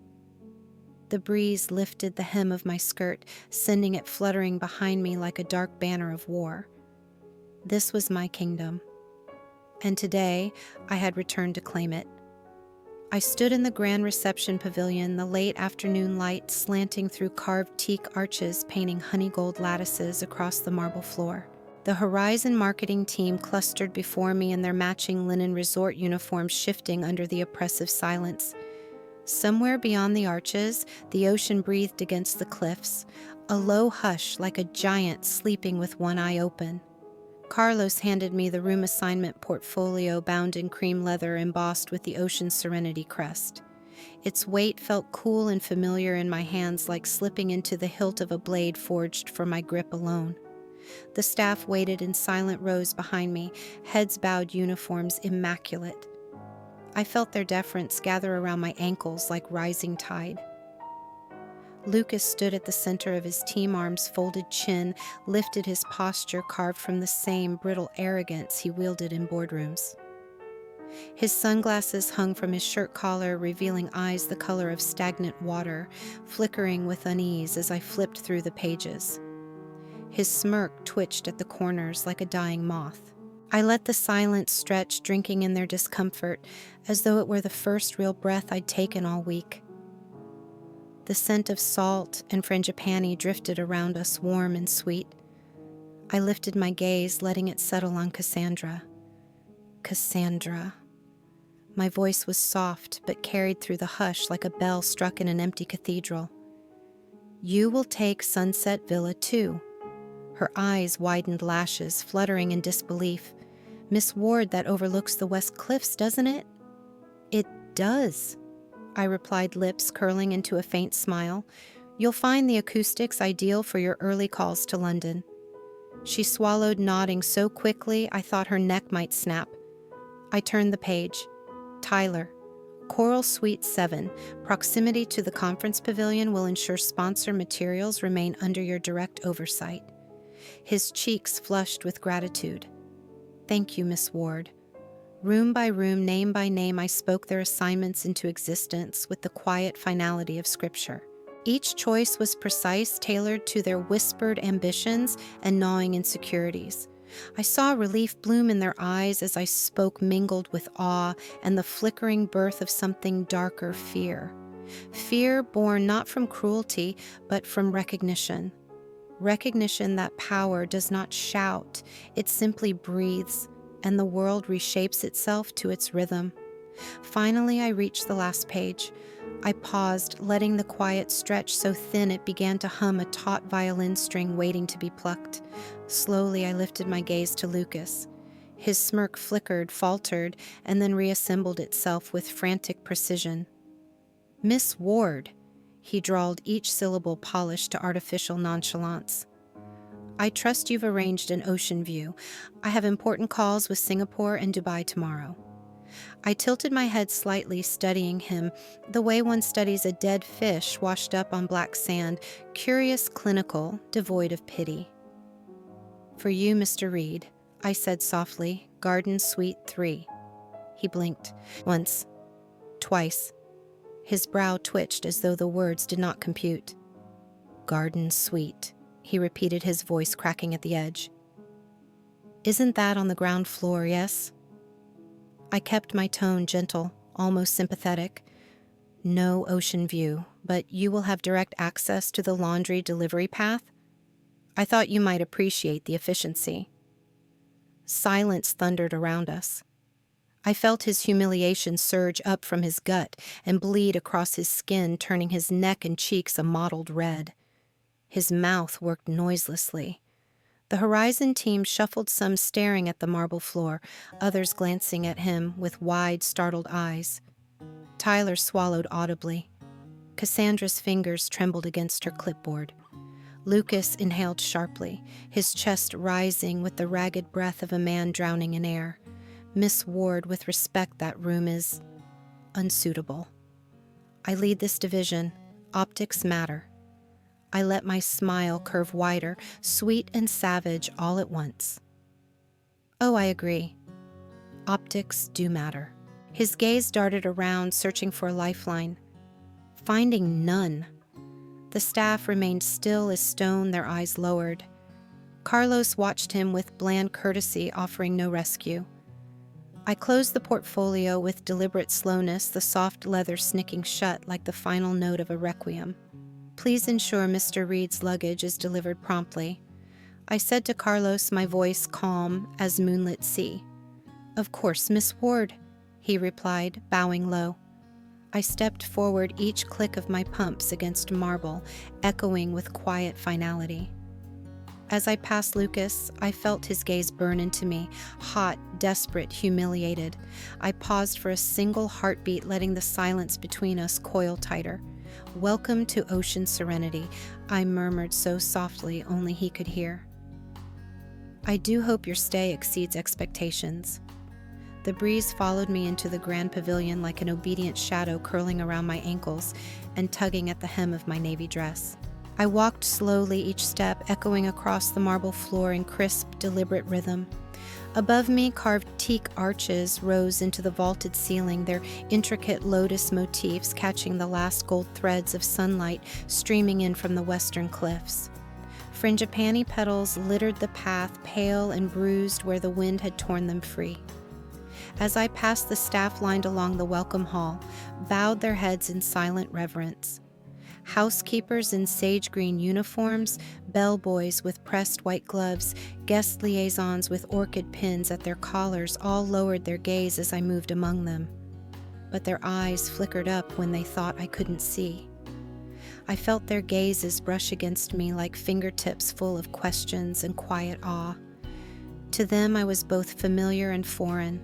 The breeze lifted the hem of my skirt, sending it fluttering behind me like a dark banner of war. This was my kingdom, and today I had returned to claim it. I stood in the grand reception pavilion, the late afternoon light slanting through carved teak arches, painting honey gold lattices across the marble floor. The Horizon marketing team clustered before me in their matching linen resort uniforms, shifting under the oppressive silence. Somewhere beyond the arches, the ocean breathed against the cliffs, a low hush like a giant sleeping with one eye open. Carlos handed me the room assignment portfolio bound in cream leather embossed with the ocean serenity crest. Its weight felt cool and familiar in my hands, like slipping into the hilt of a blade forged for my grip alone. The staff waited in silent rows behind me, heads bowed, uniforms immaculate. I felt their deference gather around my ankles like rising tide. Lucas stood at the center of his team arms folded chin, lifted his posture carved from the same brittle arrogance he wielded in boardrooms. His sunglasses hung from his shirt collar, revealing eyes the color of stagnant water, flickering with unease as I flipped through the pages. His smirk twitched at the corners like a dying moth. I let the silence stretch, drinking in their discomfort, as though it were the first real breath I'd taken all week. The scent of salt and frangipani drifted around us, warm and sweet. I lifted my gaze, letting it settle on Cassandra. Cassandra. My voice was soft, but carried through the hush like a bell struck in an empty cathedral. You will take Sunset Villa too. Her eyes widened lashes, fluttering in disbelief. Miss Ward, that overlooks the West Cliffs, doesn't it? It does, I replied, lips curling into a faint smile. You'll find the acoustics ideal for your early calls to London. She swallowed, nodding so quickly I thought her neck might snap. I turned the page. Tyler, Coral Suite 7. Proximity to the conference pavilion will ensure sponsor materials remain under your direct oversight. His cheeks flushed with gratitude. Thank you, Miss Ward. Room by room, name by name, I spoke their assignments into existence with the quiet finality of Scripture. Each choice was precise, tailored to their whispered ambitions and gnawing insecurities. I saw relief bloom in their eyes as I spoke, mingled with awe and the flickering birth of something darker, fear. Fear born not from cruelty, but from recognition. Recognition that power does not shout, it simply breathes, and the world reshapes itself to its rhythm. Finally, I reached the last page. I paused, letting the quiet stretch so thin it began to hum a taut violin string waiting to be plucked. Slowly, I lifted my gaze to Lucas. His smirk flickered, faltered, and then reassembled itself with frantic precision. Miss Ward, he drawled, each syllable polished to artificial nonchalance. I trust you've arranged an ocean view. I have important calls with Singapore and Dubai tomorrow. I tilted my head slightly, studying him, the way one studies a dead fish washed up on black sand, curious, clinical, devoid of pity. For you, Mr. Reed, I said softly, Garden Suite 3. He blinked. Once. Twice. His brow twitched as though the words did not compute. Garden Suite, he repeated, his voice cracking at the edge. Isn't that on the ground floor, yes? I kept my tone gentle, almost sympathetic. No ocean view, but you will have direct access to the laundry delivery path? I thought you might appreciate the efficiency. Silence thundered around us. I felt his humiliation surge up from his gut and bleed across his skin, turning his neck and cheeks a mottled red. His mouth worked noiselessly. The Horizon team shuffled, some staring at the marble floor, others glancing at him with wide, startled eyes. Tyler swallowed audibly. Cassandra's fingers trembled against her clipboard. Lucas inhaled sharply, his chest rising with the ragged breath of a man drowning in air. Miss Ward, with respect, that room is unsuitable. I lead this division. Optics matter. I let my smile curve wider, sweet and savage all at once. Oh, I agree. Optics do matter. His gaze darted around, searching for a lifeline. Finding none. The staff remained still as stone, their eyes lowered. Carlos watched him with bland courtesy, offering no rescue. I closed the portfolio with deliberate slowness, the soft leather snicking shut like the final note of a requiem. Please ensure Mr. Reed's luggage is delivered promptly. I said to Carlos, my voice calm as moonlit sea. Of course, Miss Ward, he replied, bowing low. I stepped forward, each click of my pumps against marble, echoing with quiet finality. As I passed Lucas, I felt his gaze burn into me, hot, desperate, humiliated. I paused for a single heartbeat, letting the silence between us coil tighter. Welcome to ocean serenity, I murmured so softly only he could hear. I do hope your stay exceeds expectations. The breeze followed me into the grand pavilion like an obedient shadow curling around my ankles and tugging at the hem of my navy dress. I walked slowly, each step echoing across the marble floor in crisp, deliberate rhythm. Above me, carved teak arches rose into the vaulted ceiling, their intricate lotus motifs catching the last gold threads of sunlight streaming in from the western cliffs. Frangipani petals littered the path, pale and bruised where the wind had torn them free. As I passed, the staff lined along the welcome hall bowed their heads in silent reverence. Housekeepers in sage green uniforms, bellboys with pressed white gloves, guest liaisons with orchid pins at their collars all lowered their gaze as I moved among them. But their eyes flickered up when they thought I couldn't see. I felt their gazes brush against me like fingertips full of questions and quiet awe. To them I was both familiar and foreign.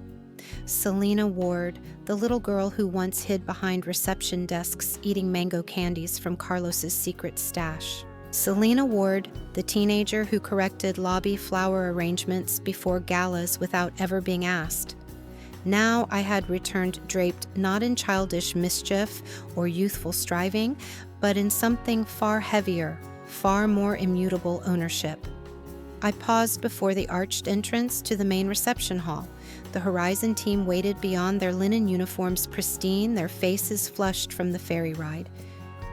Selena Ward, the little girl who once hid behind reception desks eating mango candies from Carlos's secret stash. Selena Ward, the teenager who corrected lobby flower arrangements before galas without ever being asked. Now I had returned draped not in childish mischief or youthful striving, but in something far heavier, far more immutable ownership. I paused before the arched entrance to the main reception hall. The Horizon team waited beyond their linen uniforms pristine, their faces flushed from the ferry ride.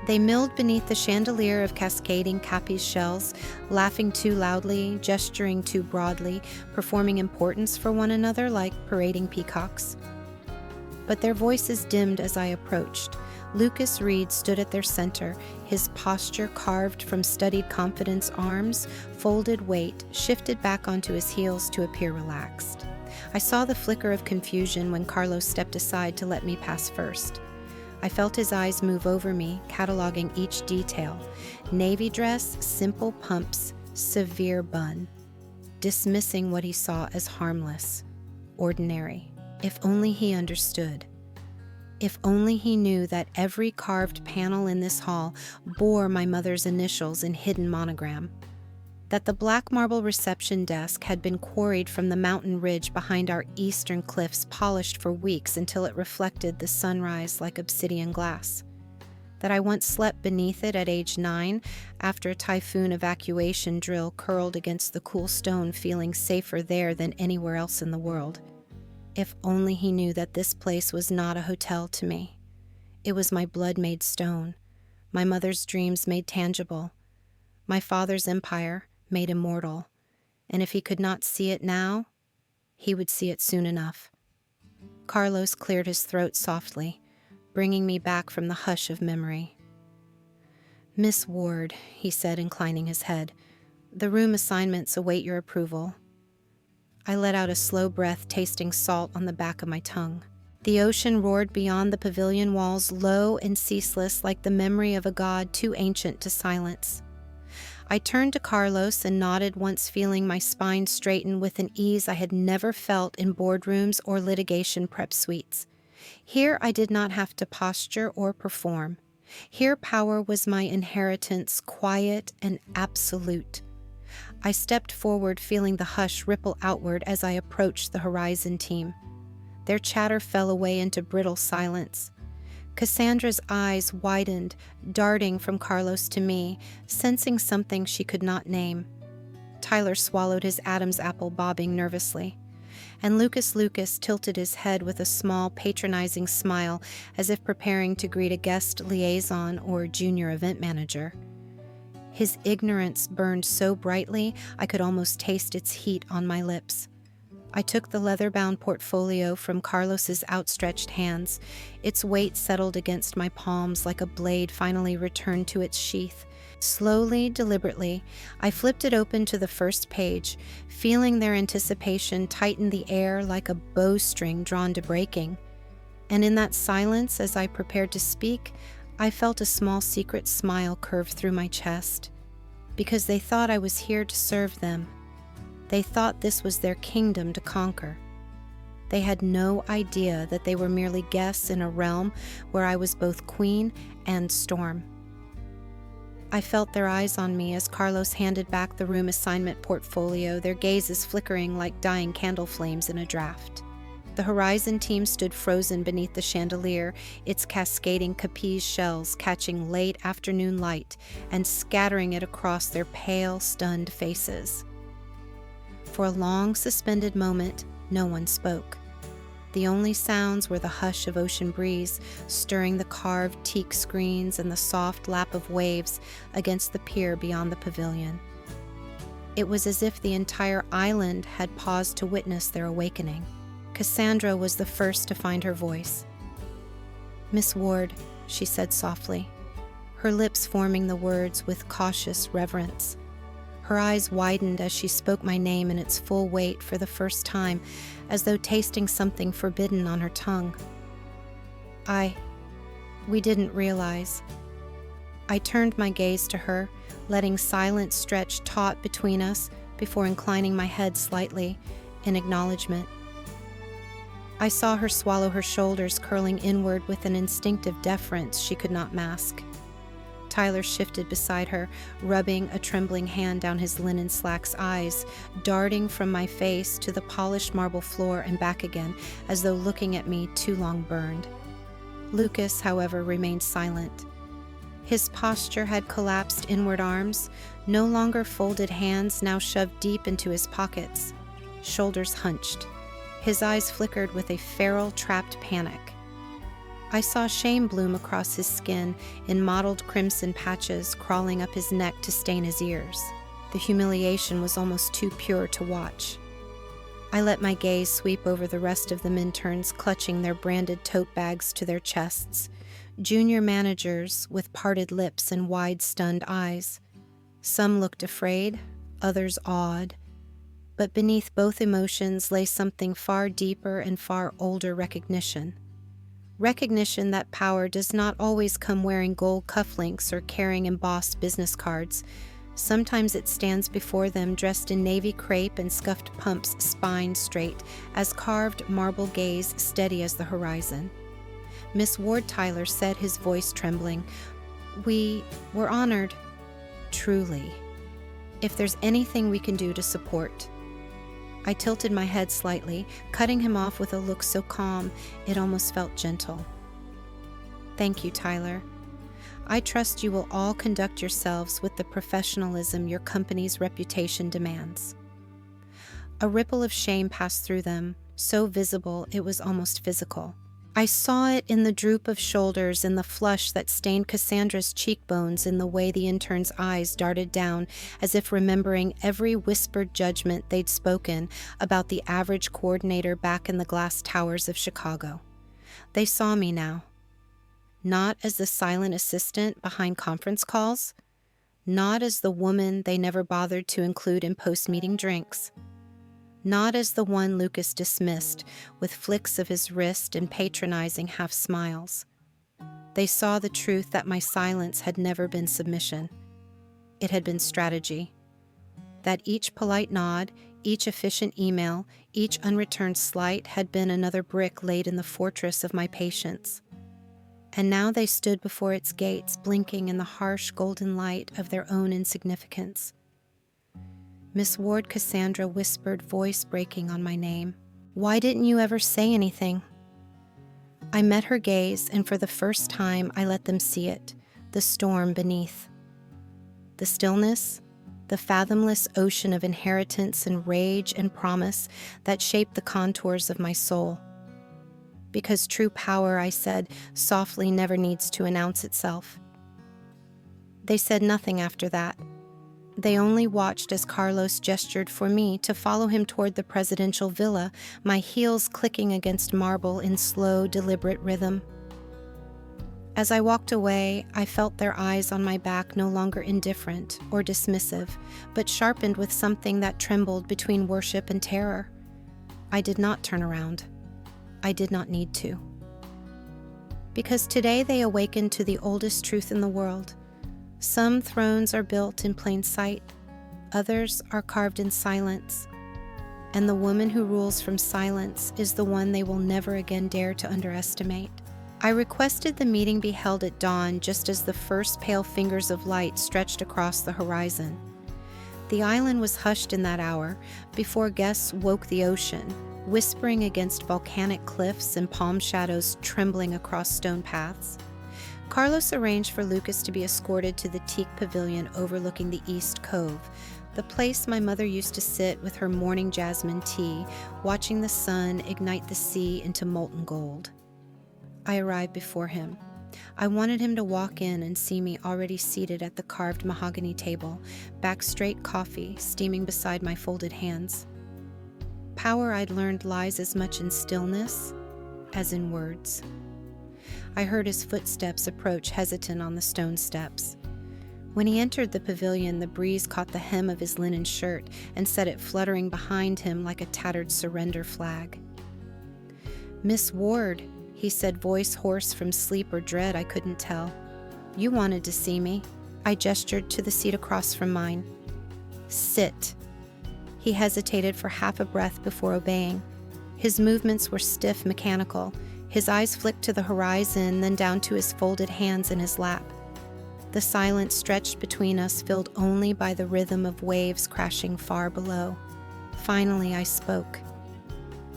They milled beneath the chandelier of cascading Capiz shells, laughing too loudly, gesturing too broadly, performing importance for one another like parading peacocks. But their voices dimmed as I approached. Lucas Reed stood at their center, his posture carved from studied confidence, arms, folded weight, shifted back onto his heels to appear relaxed. I saw the flicker of confusion when Carlos stepped aside to let me pass first. I felt his eyes move over me, cataloging each detail. Navy dress, simple pumps, severe bun. Dismissing what he saw as harmless, ordinary. If only he understood. If only he knew that every carved panel in this hall bore my mother's initials in hidden monogram. That the black marble reception desk had been quarried from the mountain ridge behind our eastern cliffs, polished for weeks until it reflected the sunrise like obsidian glass. That I once slept beneath it at age 9 after a typhoon evacuation drill curled against the cool stone, feeling safer there than anywhere else in the world. If only he knew that this place was not a hotel to me. It was my blood made stone, my mother's dreams made tangible, my father's empire made immortal, and if he could not see it now, he would see it soon enough. Carlos cleared his throat softly, bringing me back from the hush of memory. "Miss Ward," he said, inclining his head, "the room assignments await your approval." I let out a slow breath, tasting salt on the back of my tongue. The ocean roared beyond the pavilion walls, low and ceaseless, like the memory of a god too ancient to silence. I turned to Carlos and nodded, once feeling my spine straighten with an ease I had never felt in boardrooms or litigation prep suites. Here I did not have to posture or perform. Here power was my inheritance, quiet and absolute. I stepped forward, feeling the hush ripple outward as I approached the Horizon team. Their chatter fell away into brittle silence. Cassandra's eyes widened, darting from Carlos to me, sensing something she could not name. Tyler swallowed his Adam's apple, bobbing nervously. And Lucas tilted his head with a small, patronizing smile, as if preparing to greet a guest liaison or junior event manager. His ignorance burned so brightly I could almost taste its heat on my lips. I took the leather-bound portfolio from Carlos's outstretched hands. Its weight settled against my palms like a blade finally returned to its sheath. Slowly, deliberately, I flipped it open to the first page, feeling their anticipation tighten the air like a bowstring drawn to breaking. And in that silence, as I prepared to speak, I felt a small secret smile curve through my chest. Because they thought I was here to serve them. They thought this was their kingdom to conquer. They had no idea that they were merely guests in a realm where I was both queen and storm. I felt their eyes on me as Carlos handed back the room assignment portfolio, their gazes flickering like dying candle flames in a draft. The Horizon team stood frozen beneath the chandelier, its cascading Capiz shells catching late afternoon light and scattering it across their pale, stunned faces. For a long, suspended moment, no one spoke. The only sounds were the hush of ocean breeze, stirring the carved teak screens and the soft lap of waves against the pier beyond the pavilion. It was as if the entire island had paused to witness their awakening. Cassandra was the first to find her voice. "Miss Ward," she said softly, her lips forming the words with cautious reverence. Her eyes widened as she spoke my name in its full weight for the first time, as though tasting something forbidden on her tongue. We didn't realize." I turned my gaze to her, letting silence stretch taut between us before inclining my head slightly in acknowledgement. I saw her swallow her shoulders curling inward with an instinctive deference she could not mask. Tyler shifted beside her, rubbing a trembling hand down his linen slacks' eyes, darting from my face to the polished marble floor and back again, as though looking at me too long burned. Lucas, however, remained silent. His posture had collapsed inward arms, no longer folded hands now shoved deep into his pockets, shoulders hunched. His eyes flickered with a feral, trapped panic. I saw shame bloom across his skin in mottled crimson patches crawling up his neck to stain his ears. The humiliation was almost too pure to watch. I let my gaze sweep over the rest of the Minterns clutching their branded tote bags to their chests, junior managers with parted lips and wide, stunned eyes. Some looked afraid, others awed. But beneath both emotions lay something far deeper and far older recognition. Recognition that power does not always come wearing gold cufflinks or carrying embossed business cards. Sometimes it stands before them dressed in navy crepe and scuffed pumps spine straight, as carved marble gaze steady as the horizon. Miss Ward Tyler said, his voice trembling, "We're honored. Truly. If there's anything we can do to support." I tilted my head slightly, cutting him off with a look so calm it almost felt gentle. "Thank you, Tyler. I trust you will all conduct yourselves with the professionalism your company's reputation demands." A ripple of shame passed through them, so visible it was almost physical. I saw it in the droop of shoulders and the flush that stained Cassandra's cheekbones, in the way the intern's eyes darted down as if remembering every whispered judgment they'd spoken about the average coordinator back in the glass towers of Chicago. They saw me now. Not as the silent assistant behind conference calls, not as the woman they never bothered to include in post-meeting drinks, not as the one Lucas dismissed with flicks of his wrist and patronizing half smiles. They saw the truth that my silence had never been submission. It had been strategy. That each polite nod, each efficient email, each unreturned slight had been another brick laid in the fortress of my patience. And now they stood before its gates, blinking in the harsh golden light of their own insignificance. Miss Ward Cassandra whispered, voice breaking on my name. "Why didn't you ever say anything?" I met her gaze, and for the first time I let them see it, the storm beneath. The stillness, the fathomless ocean of inheritance and rage and promise that shaped the contours of my soul. Because true power, I said, softly never needs to announce itself. They said nothing after that. They only watched as Carlos gestured for me to follow him toward the presidential villa, my heels clicking against marble in slow, deliberate rhythm. As I walked away, I felt their eyes on my back no longer indifferent or dismissive, but sharpened with something that trembled between worship and terror. I did not turn around. I did not need to. Because today they awakened to the oldest truth in the world. Some thrones are built in plain sight, others are carved in silence, and the woman who rules from silence is the one they will never again dare to underestimate. I requested the meeting be held at dawn, just as the first pale fingers of light stretched across the horizon. The island was hushed in that hour, before guests woke the ocean, whispering against volcanic cliffs and palm shadows trembling across stone paths. Carlos arranged for Lucas to be escorted to the teak pavilion overlooking the East Cove, the place my mother used to sit with her morning jasmine tea, watching the sun ignite the sea into molten gold. I arrived before him. I wanted him to walk in and see me already seated at the carved mahogany table, back straight coffee steaming beside my folded hands. Power, I'd learned, lies as much in stillness as in words. I heard his footsteps approach hesitant on the stone steps. When he entered the pavilion, the breeze caught the hem of his linen shirt and set it fluttering behind him like a tattered surrender flag. "Miss Ward," he said, voice hoarse from sleep or dread, I couldn't tell. "You wanted to see me." I gestured to the seat across from mine. "Sit." He hesitated for half a breath before obeying. His movements were stiff, mechanical. His eyes flicked to the horizon, then down to his folded hands in his lap. The silence stretched between us, filled only by the rhythm of waves crashing far below. Finally, I spoke.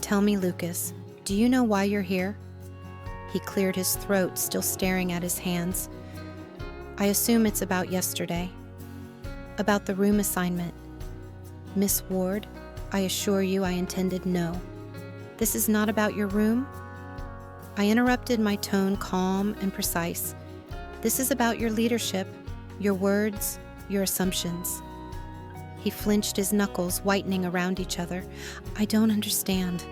"Tell me, Lucas, do you know why you're here?" He cleared his throat, still staring at his hands. "I assume it's about yesterday. About the room assignment." "Miss Ward, I assure you I intended no. This is not about your room?" I interrupted, my tone calm and precise. "This is about your leadership, your words, your assumptions." He flinched, his knuckles whitening around each other. "I don't understand."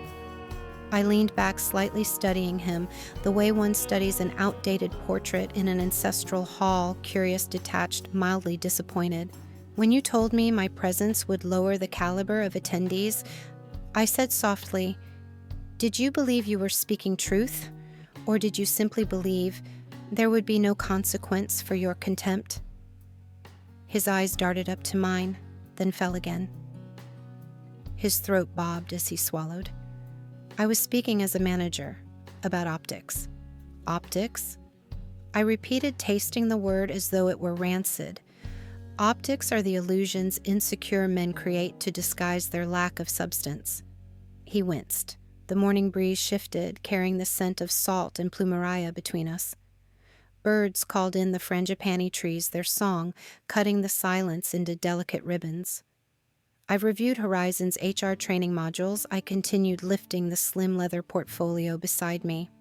I leaned back, slightly studying him, the way one studies an outdated portrait in an ancestral hall, curious, detached, mildly disappointed. "When you told me my presence would lower the caliber of attendees," I said softly, "did you believe you were speaking truth? Or did you simply believe there would be no consequence for your contempt?" His eyes darted up to mine, then fell again. His throat bobbed as he swallowed. "I was speaking as a manager, about optics." "Optics?" I repeated, tasting the word as though it were rancid. "Optics are the illusions insecure men create to disguise their lack of substance." He winced. The morning breeze shifted, carrying the scent of salt and plumeria between us. Birds called in the frangipani trees their song, cutting the silence into delicate ribbons. I've reviewed Horizon's HR training modules. I continued, lifting the slim leather portfolio beside me.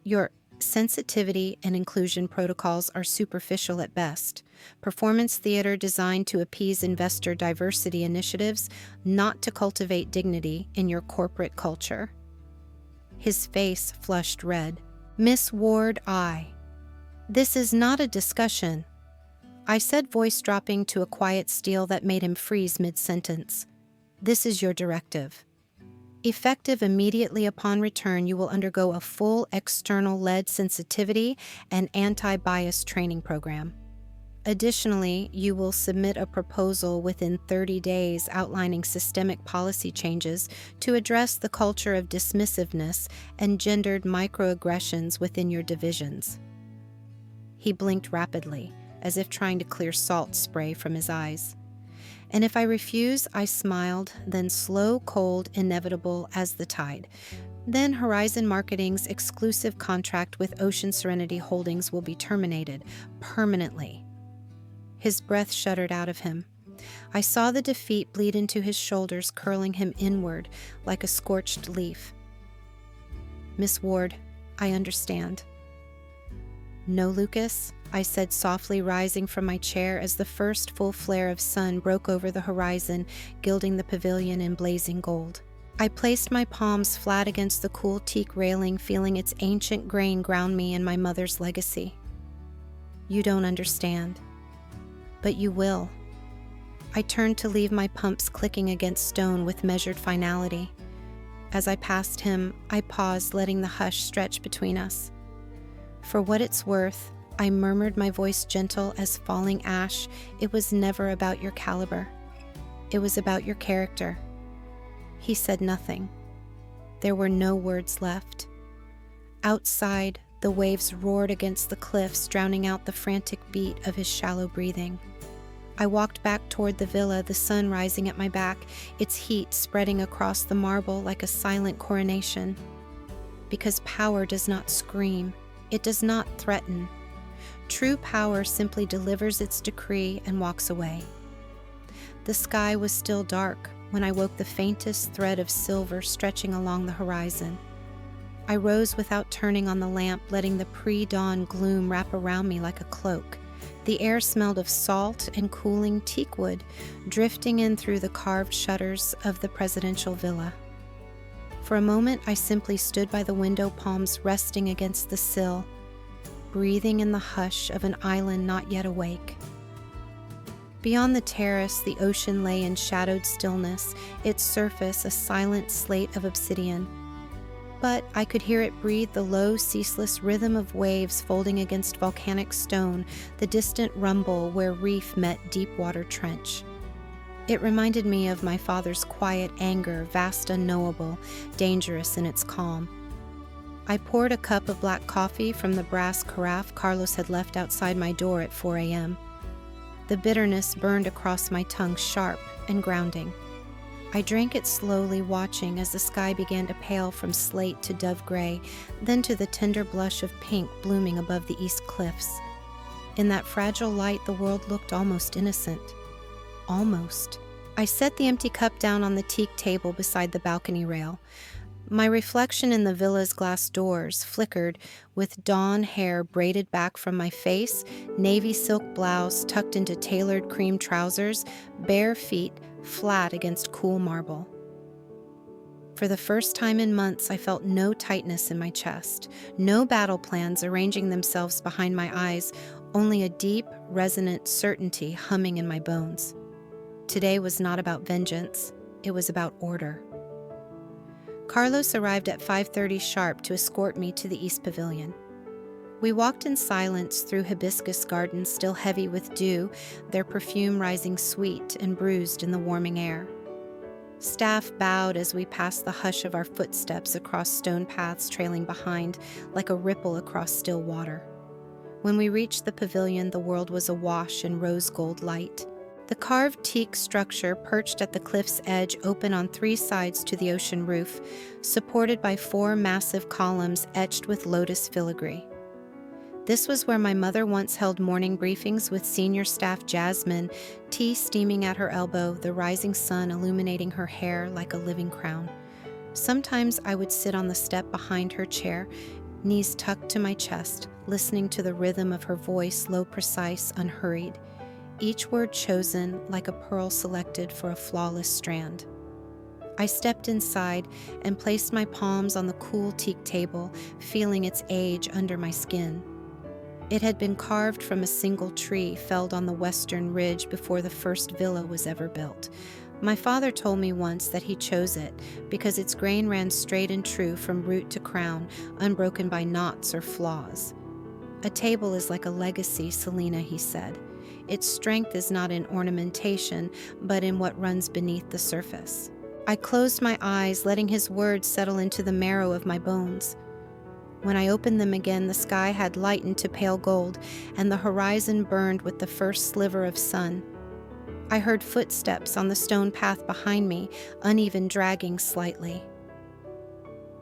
"Your sensitivity and inclusion protocols are superficial at best. Performance theater designed to appease investor diversity initiatives, not to cultivate dignity in your corporate culture." His face flushed red. "Miss Ward, this is not a discussion," I said, voice dropping to a quiet steel that made him freeze mid-sentence. "This is your directive. Effective immediately upon return, you will undergo a full external lead sensitivity and anti-bias training program. Additionally, you will submit a proposal within 30 days outlining systemic policy changes to address the culture of dismissiveness and gendered microaggressions within your divisions." He blinked rapidly, as if trying to clear salt spray from his eyes. "And if I refuse," I smiled, then slow, cold, inevitable as the tide. "Then Horizon Marketing's exclusive contract with Ocean Serenity Holdings will be terminated permanently." His breath shuddered out of him. I saw the defeat bleed into his shoulders, curling him inward like a scorched leaf. "Miss Ward, I understand." "No, Lucas," I said softly, rising from my chair as the first full flare of sun broke over the horizon, gilding the pavilion in blazing gold. I placed my palms flat against the cool teak railing, feeling its ancient grain ground me in my mother's legacy. "You don't understand. But you will." I turned to leave, my pumps clicking against stone with measured finality. As I passed him, I paused, letting the hush stretch between us. "For what it's worth," I murmured, my voice gentle as falling ash, "it was never about your caliber. It was about your character." He said nothing. There were no words left. Outside, the waves roared against the cliffs, drowning out the frantic beat of his shallow breathing. I walked back toward the villa, the sun rising at my back, its heat spreading across the marble like a silent coronation. Because power does not scream, it does not threaten. True power simply delivers its decree and walks away. The sky was still dark when I woke the faintest thread of silver stretching along the horizon. I rose without turning on the lamp, letting the pre-dawn gloom wrap around me like a cloak. The air smelled of salt and cooling teakwood, drifting in through the carved shutters of the presidential villa. For a moment, I simply stood by the window, palms resting against the sill, breathing in the hush of an island not yet awake. Beyond the terrace, the ocean lay in shadowed stillness, its surface a silent slate of obsidian. But I could hear it breathe the low, ceaseless rhythm of waves folding against volcanic stone, the distant rumble where reef met deep water trench. It reminded me of my father's quiet anger, vast, unknowable, dangerous in its calm. I poured a cup of black coffee from the brass carafe Carlos had left outside my door at 4 a.m. The bitterness burned across my tongue, sharp and grounding. I drank it slowly, watching as the sky began to pale from slate to dove gray, then to the tender blush of pink blooming above the east cliffs. In that fragile light, the world looked almost innocent. Almost. I set the empty cup down on the teak table beside the balcony rail. My reflection in the villa's glass doors flickered with dawn hair braided back from my face, navy silk blouse tucked into tailored cream trousers, bare feet flat against cool marble. For the first time in months, I felt no tightness in my chest, no battle plans arranging themselves behind my eyes, only a deep, resonant certainty humming in my bones. Today was not about vengeance, it was about order. Carlos arrived at 5:30 sharp to escort me to the East Pavilion. We walked in silence through hibiscus gardens still heavy with dew, their perfume rising sweet and bruised in the warming air. Staff bowed as we passed the hush of our footsteps across stone paths trailing behind, like a ripple across still water. When we reached the pavilion, the world was awash in rose gold light. The carved teak structure perched at the cliff's edge open on 3 sides to the ocean roof, supported by 4 massive columns etched with lotus filigree. This was where my mother once held morning briefings with senior staff Jasmine, tea steaming at her elbow, the rising sun illuminating her hair like a living crown. Sometimes I would sit on the step behind her chair, knees tucked to my chest, listening to the rhythm of her voice, low, precise, unhurried, each word chosen like a pearl selected for a flawless strand. I stepped inside and placed my palms on the cool teak table, feeling its age under my skin. It had been carved from a single tree felled on the western ridge before the first villa was ever built. My father told me once that he chose it because its grain ran straight and true from root to crown, unbroken by knots or flaws. A table is like a legacy, Selena, he said. Its strength is not in ornamentation, but in what runs beneath the surface. I closed my eyes, letting his words settle into the marrow of my bones. When I opened them again, the sky had lightened to pale gold, and the horizon burned with the first sliver of sun. I heard footsteps on the stone path behind me, uneven, dragging slightly.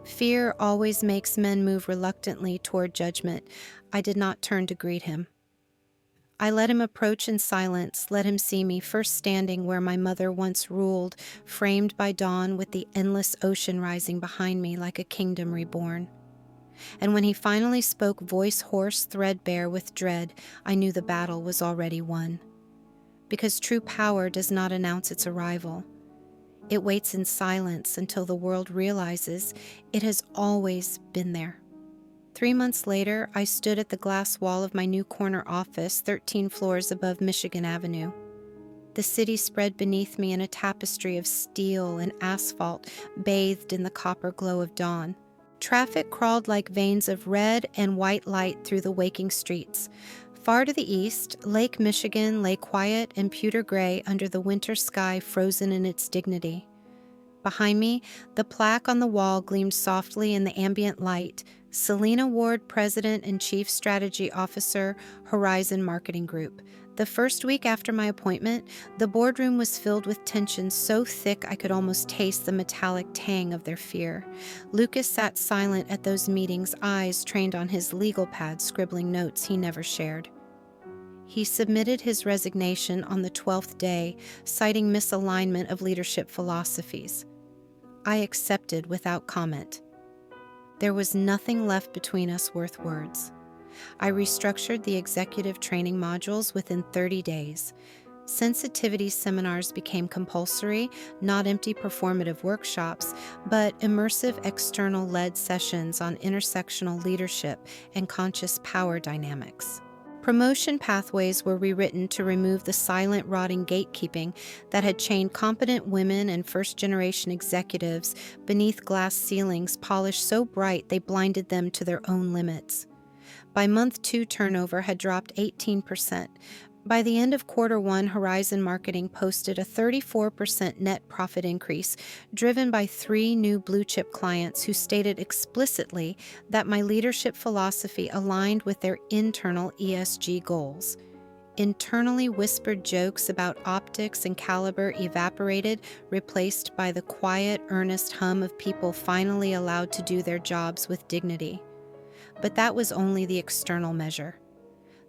Fear always makes men move reluctantly toward judgment. I did not turn to greet him. I let him approach in silence, let him see me first standing where my mother once ruled, framed by dawn with the endless ocean rising behind me like a kingdom reborn. And when he finally spoke, voice hoarse, threadbare with dread, I knew the battle was already won. Because true power does not announce its arrival. It waits in silence until the world realizes it has always been there. 3 months later, I stood at the glass wall of my new corner office, 13 floors above Michigan Avenue. The city spread beneath me in a tapestry of steel and asphalt, bathed in the copper glow of dawn. Traffic crawled like veins of red and white light through the waking streets. Far to the east, Lake Michigan lay quiet and pewter gray under the winter sky frozen in its dignity. Behind me, the plaque on the wall gleamed softly in the ambient light, Selena Ward, President and Chief Strategy Officer, Horizon Marketing Group. The first week after my appointment, the boardroom was filled with tension so thick I could almost taste the metallic tang of their fear. Lucas sat silent at those meetings, eyes trained on his legal pad, scribbling notes he never shared. He submitted his resignation on the 12th day, citing misalignment of leadership philosophies. I accepted without comment. There was nothing left between us worth words. I restructured the executive training modules within 30 days. Sensitivity seminars became compulsory, not empty performative workshops, but immersive external-led sessions on intersectional leadership and conscious power dynamics. Promotion pathways were rewritten to remove the silent, rotting gatekeeping that had chained competent women and first-generation executives beneath glass ceilings polished so bright they blinded them to their own limits. By month 2, turnover had dropped 18%. By the end of quarter 1, Horizon Marketing posted a 34% net profit increase, driven by 3 new blue-chip clients who stated explicitly that my leadership philosophy aligned with their internal ESG goals. Internally whispered jokes about optics and caliber evaporated, replaced by the quiet, earnest hum of people finally allowed to do their jobs with dignity. But that was only the external measure.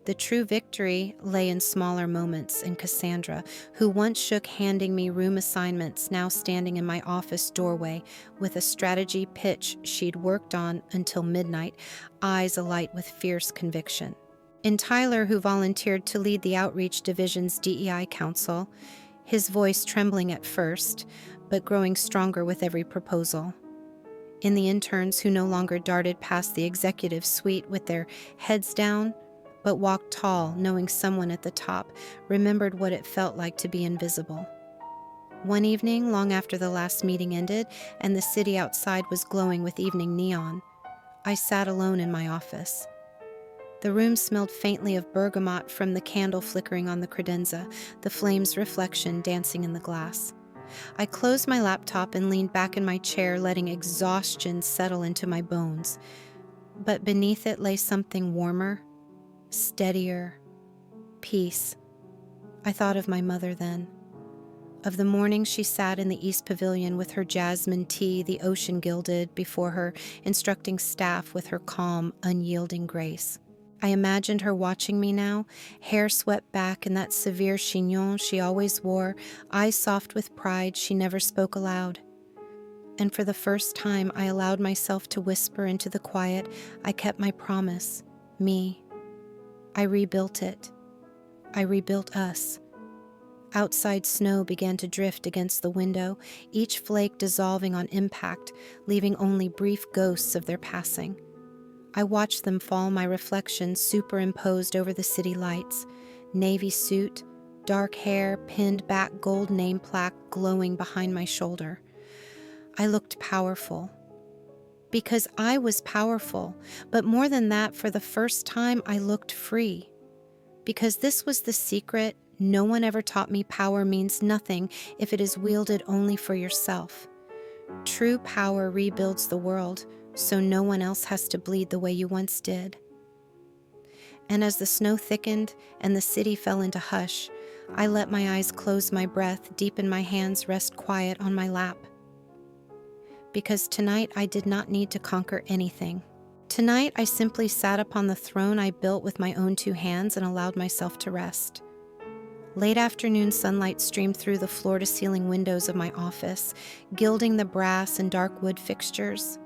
The true victory lay in smaller moments, in Cassandra, who once shook handing me room assignments, now standing in my office doorway with a strategy pitch she'd worked on until midnight, eyes alight with fierce conviction. In Tyler, who volunteered to lead the Outreach Division's DEI Council, his voice trembling at first, but growing stronger with every proposal. In the interns who no longer darted past the executive suite with their heads down, but walked tall, knowing someone at the top remembered what it felt like to be invisible. One evening, long after the last meeting ended and the city outside was glowing with evening neon, I sat alone in my office. The room smelled faintly of bergamot from the candle flickering on the credenza, the flame's reflection dancing in the glass. I closed my laptop and leaned back in my chair, letting exhaustion settle into my bones. But beneath it lay something warmer, steadier, peace. I thought of my mother then, of the morning she sat in the East Pavilion with her jasmine tea, the ocean gilded before her, instructing staff with her calm, unyielding grace. I imagined her watching me now, hair swept back in that severe chignon she always wore, eyes soft with pride she never spoke aloud. And for the first time, I allowed myself to whisper into the quiet, I kept my promise, me. I rebuilt it. I rebuilt us. Outside snow began to drift against the window, each flake dissolving on impact, leaving only brief ghosts of their passing. I watched them fall, my reflection superimposed over the city lights. Navy suit, dark hair, pinned back gold name plaque glowing behind my shoulder. I looked powerful. Because I was powerful, but more than that, for the first time, I looked free. Because this was the secret, no one ever taught me power means nothing if it is wielded only for yourself. True power rebuilds the world, so no one else has to bleed the way you once did. And as the snow thickened and the city fell into hush, I let my eyes close, my breath deep, and my hands rest quiet on my lap. Because tonight I did not need to conquer anything. Tonight I simply sat upon the throne I built with my own 2 hands and allowed myself to rest. Late afternoon sunlight streamed through the floor-to-ceiling windows of my office, gilding the brass and dark wood fixtures.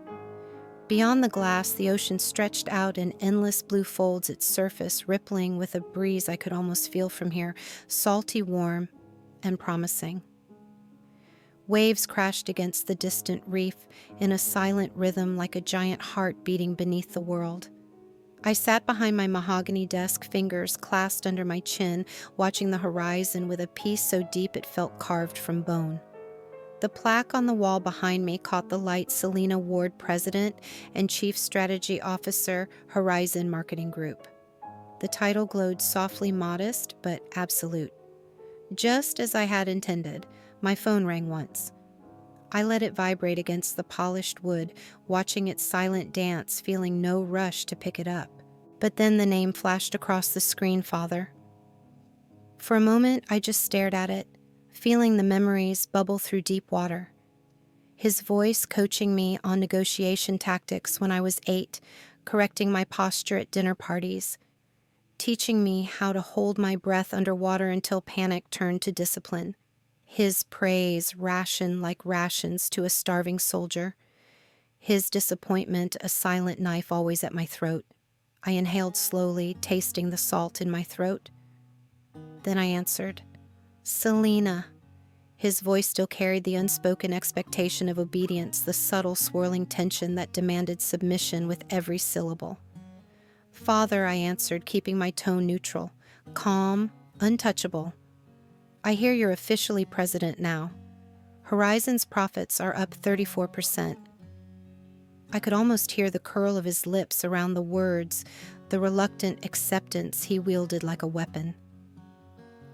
Beyond the glass, the ocean stretched out in endless blue folds, its surface rippling with a breeze I could almost feel from here, salty, warm, and promising. Waves crashed against the distant reef in a silent rhythm like a giant heart beating beneath the world. I sat behind my mahogany desk, fingers clasped under my chin, watching the horizon with a peace so deep it felt carved from bone. The plaque on the wall behind me caught the light Selena Ward, President and Chief Strategy Officer, Horizon Marketing Group. The title glowed softly modest but absolute. Just as I had intended, my phone rang once. I let it vibrate against the polished wood, watching its silent dance, feeling no rush to pick it up. But then the name flashed across the screen, Father. For a moment, I just stared at it, feeling the memories bubble through deep water. His voice coaching me on negotiation tactics when I was 8, correcting my posture at dinner parties, teaching me how to hold my breath underwater until panic turned to discipline. His praise ration like rations to a starving soldier. His disappointment a silent knife always at my throat. I inhaled slowly, tasting the salt in my throat. Then I answered, "Selena." His voice still carried the unspoken expectation of obedience, the subtle swirling tension that demanded submission with every syllable. "Father," I answered, keeping my tone neutral, calm, untouchable. "I hear you're officially president now. Horizon's profits are up 34%. I could almost hear the curl of his lips around the words, the reluctant acceptance he wielded like a weapon.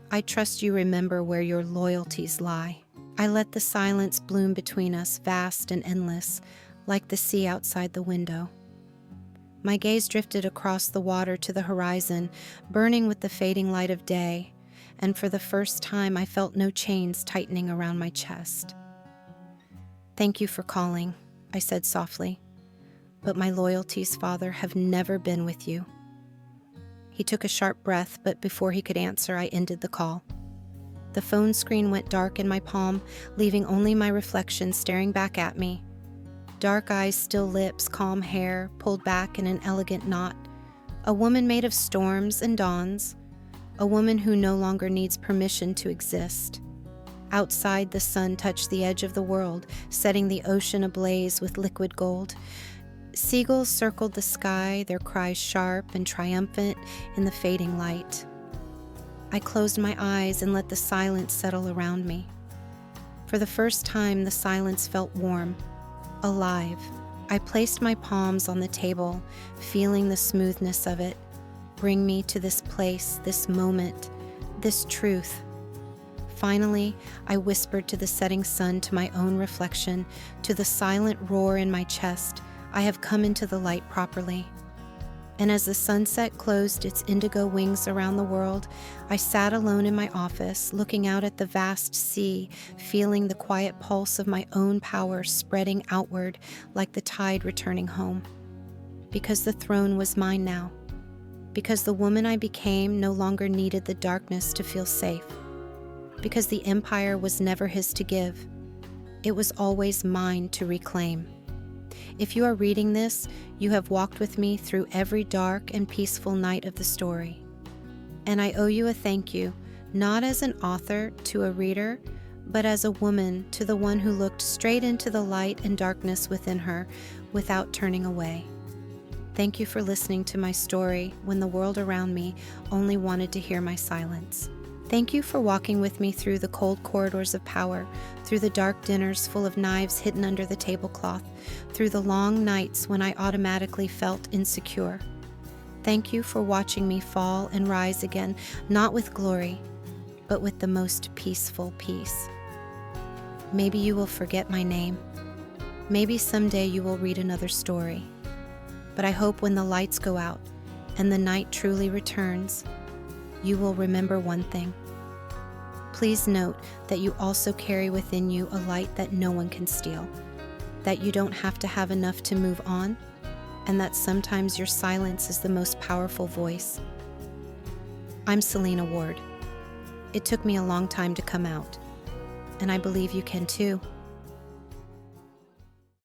"I trust you remember where your loyalties lie." I let the silence bloom between us, vast and endless, like the sea outside the window. My gaze drifted across the water to the horizon, burning with the fading light of day, and for the first time I felt no chains tightening around my chest. "Thank you for calling," I said softly, "but my loyalties, Father, have never been with you." He took a sharp breath, but before he could answer, I ended the call. The phone screen went dark in my palm, leaving only my reflection staring back at me. Dark eyes, still lips, calm hair, pulled back in an elegant knot. A woman made of storms and dawns. A woman who no longer needs permission to exist. Outside, the sun touched the edge of the world, setting the ocean ablaze with liquid gold. Seagulls circled the sky, their cries sharp and triumphant in the fading light. I closed my eyes and let the silence settle around me. For the first time, the silence felt warm, alive. I placed my palms on the table, feeling the smoothness of it. Bring me to this place, this moment, this truth. Finally, I whispered to the setting sun, to my own reflection, to the silent roar in my chest, "I have come into the light properly." And as the sunset closed its indigo wings around the world, I sat alone in my office, looking out at the vast sea, feeling the quiet pulse of my own power spreading outward like the tide returning home. Because the throne was mine now. Because the woman I became no longer needed the darkness to feel safe. Because the empire was never his to give. It was always mine to reclaim. If you are reading this, you have walked with me through every dark and peaceful night of the story. And I owe you a thank you, not as an author to a reader, but as a woman to the one who looked straight into the light and darkness within her without turning away. Thank you for listening to my story when the world around me only wanted to hear my silence. Thank you for walking with me through the cold corridors of power, through the dark dinners full of knives hidden under the tablecloth, through the long nights when I automatically felt insecure. Thank you for watching me fall and rise again, not with glory, but with the most peaceful peace. Maybe you will forget my name. Maybe someday you will read another story. But I hope when the lights go out and the night truly returns, you will remember one thing. Please note that you also carry within you a light that no one can steal, that you don't have to have enough to move on, and that sometimes your silence is the most powerful voice. I'm Selena Ward. It took me a long time to come out, and I believe you can too.